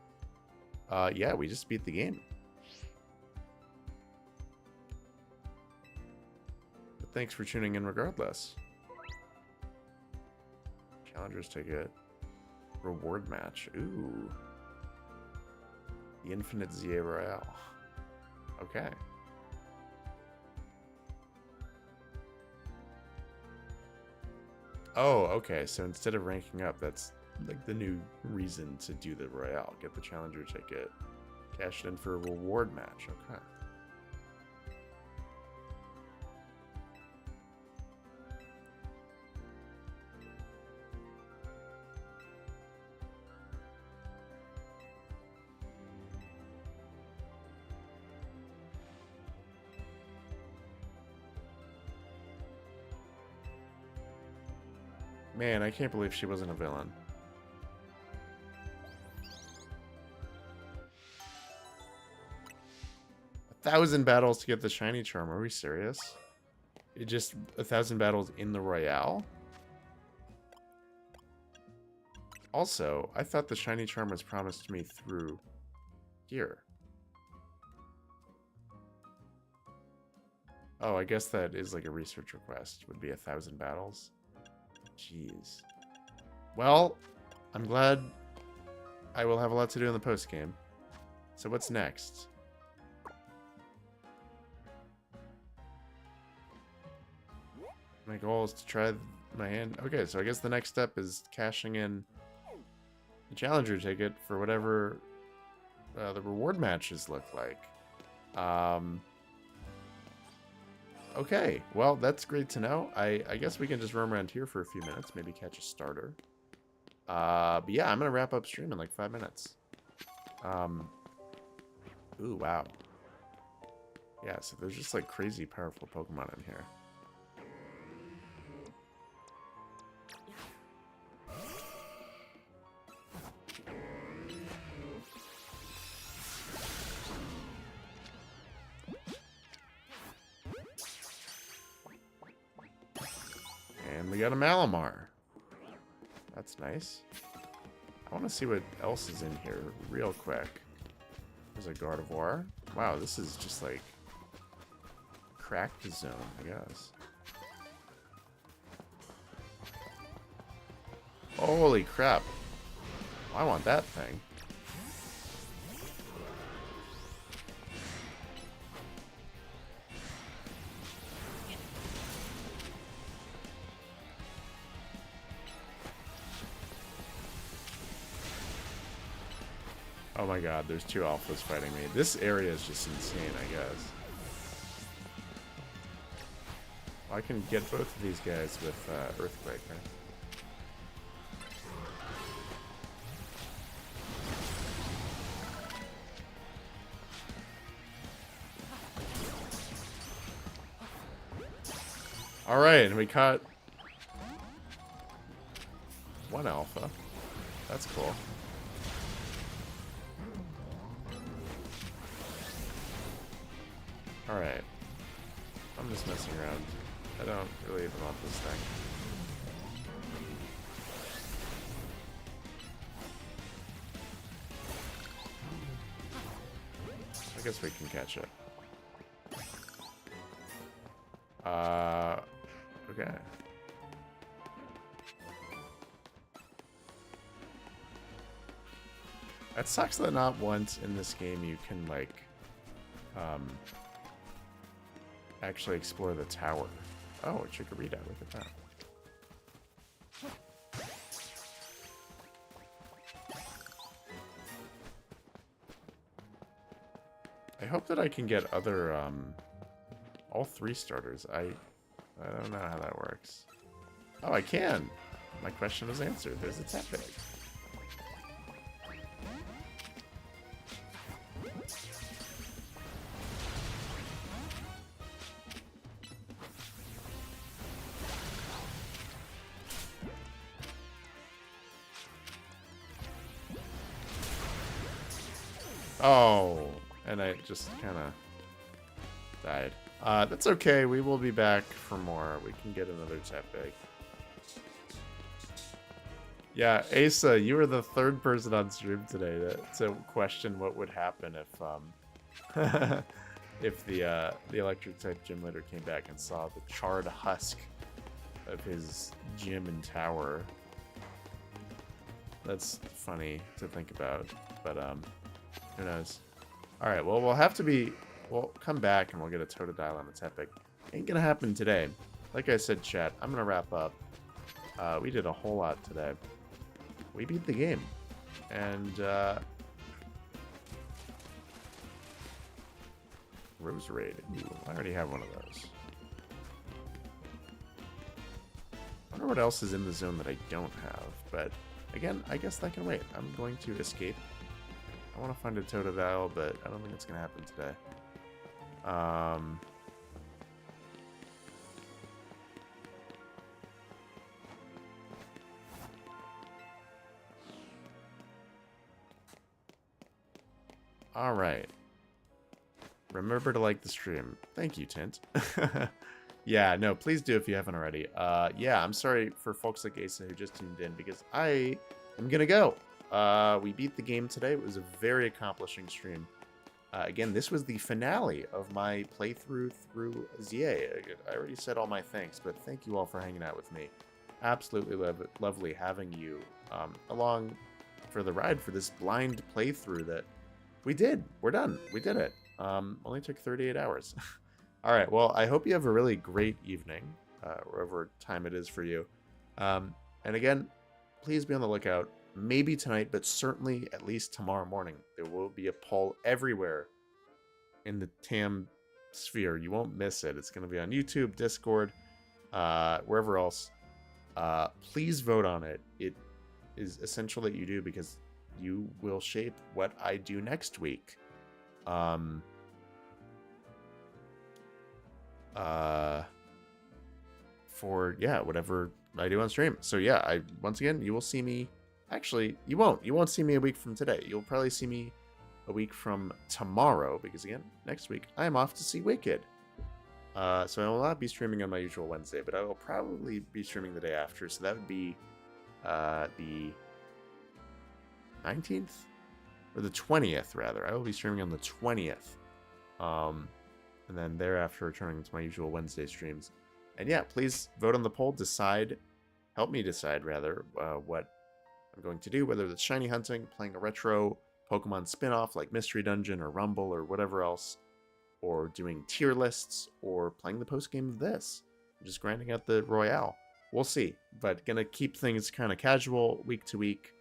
Yeah, we just beat the game. But thanks for tuning in regardless. Challengers ticket. Reward match. Ooh. The Infinite ZA Royale. Okay. Oh, okay. So instead of ranking up, that's like the new reason to do the Royale. Get the Challenger ticket. Cash it in for a reward match. Okay. Man, I can't believe she wasn't a villain. A 1,000 battles to get the shiny charm. Are we serious? It just 1,000 battles in the Royale? Also, I thought the shiny charm was promised to me through here. Oh, I guess that is like a research request. Would be 1,000 battles. Jeez. Well, I'm glad I will have a lot to do in the post game. So what's next? My goal is to try my hand. Okay, so I guess the next step is cashing in the Challenger ticket for whatever the reward matches look like. Okay, well, that's great to know. I guess we can just roam around here for a few minutes, maybe catch a starter. But yeah, I'm going to wrap up stream in like 5 minutes. Ooh, wow. Yeah, so there's just like crazy powerful Pokemon in here. And we got a Malamar. That's nice. I want to see what else is in here real quick. There's a Gardevoir. Wow, this is just like cracked zone, I guess. Holy crap. I want that thing. Oh my god, there's two alphas fighting me. This area is just insane, I guess. I can get both of these guys with Earthquake, right? Alright, and we caught one alpha. That's cool. Alright. I'm just messing around. I don't really even want this thing. I guess we can catch it. Okay. That sucks that not once in this game you can, like, actually explore the tower. Oh, a Chikorita, look at that. I hope that I can get other, all three starters. I don't know how that works. Oh, I can! My question was answered. There's a Tepig. Oh, and I just kind of died. That's okay. We will be back for more. We can get another Tepig. Yeah, Asa, you were the third person on stream today to question what would happen if if the electric type gym leader came back and saw the charred husk of his gym and tower. That's funny to think about, but who knows? All right, well, we'll come back and we'll get a Totodile on the Tepig. Ain't gonna happen today. Like I said, chat, I'm gonna wrap up. We did a whole lot today. We beat the game. And, Rose Raid. Ooh, I already have one of those. I wonder what else is in the zone that I don't have. But, again, I guess that can wait. I'm going to escape. I want to find a Totodile, but I don't think it's going to happen today. All right. Remember to like the stream. Thank you, Tint. Yeah, no, please do if you haven't already. Yeah, I'm sorry for folks like Asa who just tuned in because I am going to go. We beat the game today. It was a very accomplishing stream. Again, this was the finale of my playthrough through ZA. I already said all my thanks, but thank you all for hanging out with me. Absolutely lovely having you along for the ride for this blind playthrough that we did. We're done. We did it. Only took 38 hours. All right. Well, I hope you have a really great evening, wherever time it is for you. And again, please be on the lookout. Maybe tonight, but certainly at least tomorrow morning. There will be a poll everywhere in the TAM sphere. You won't miss it. It's going to be on YouTube, Discord, wherever else. Please vote on it. It is essential that you do because you will shape what I do next week. For, yeah, whatever I do on stream. So yeah, once again, you will see me. Actually, you won't. You won't see me a week from today. You'll probably see me a week from tomorrow because, again, next week I'm off to see Wicked. So I will not be streaming on my usual Wednesday, but I will probably be streaming the day after. So that would be the 19th? Or the 20th, rather. I will be streaming on the 20th. And then thereafter returning to my usual Wednesday streams. And yeah, please vote on the poll. Help me decide, rather, what I'm going to do. Whether it's shiny hunting, playing a retro Pokemon spin-off like Mystery Dungeon or Rumble or whatever else. Or doing tier lists, or playing the post-game of this. Just grinding out the Royale. We'll see. But gonna keep things kind of casual, week to week.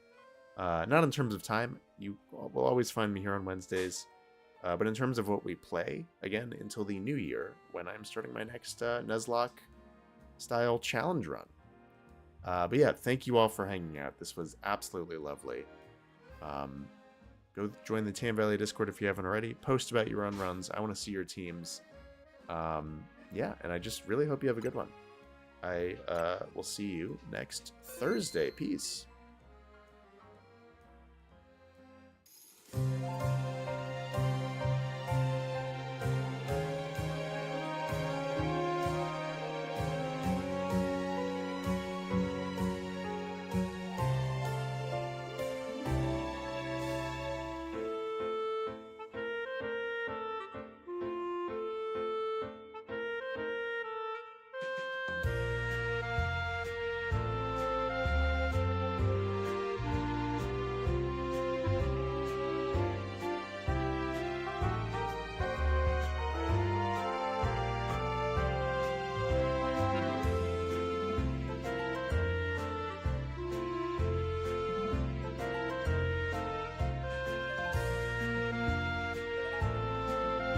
Not in terms of time. You will always find me here on Wednesdays. But in terms of what we play, again, until the new year, when I'm starting my next Nuzlocke-style challenge run. But yeah, thank you all for hanging out. This was absolutely lovely. Go join the Tam Valley Discord if you haven't already. Post about your own runs. I want to see your teams. Yeah, and I just really hope you have a good one. I will see you next Thursday. Peace.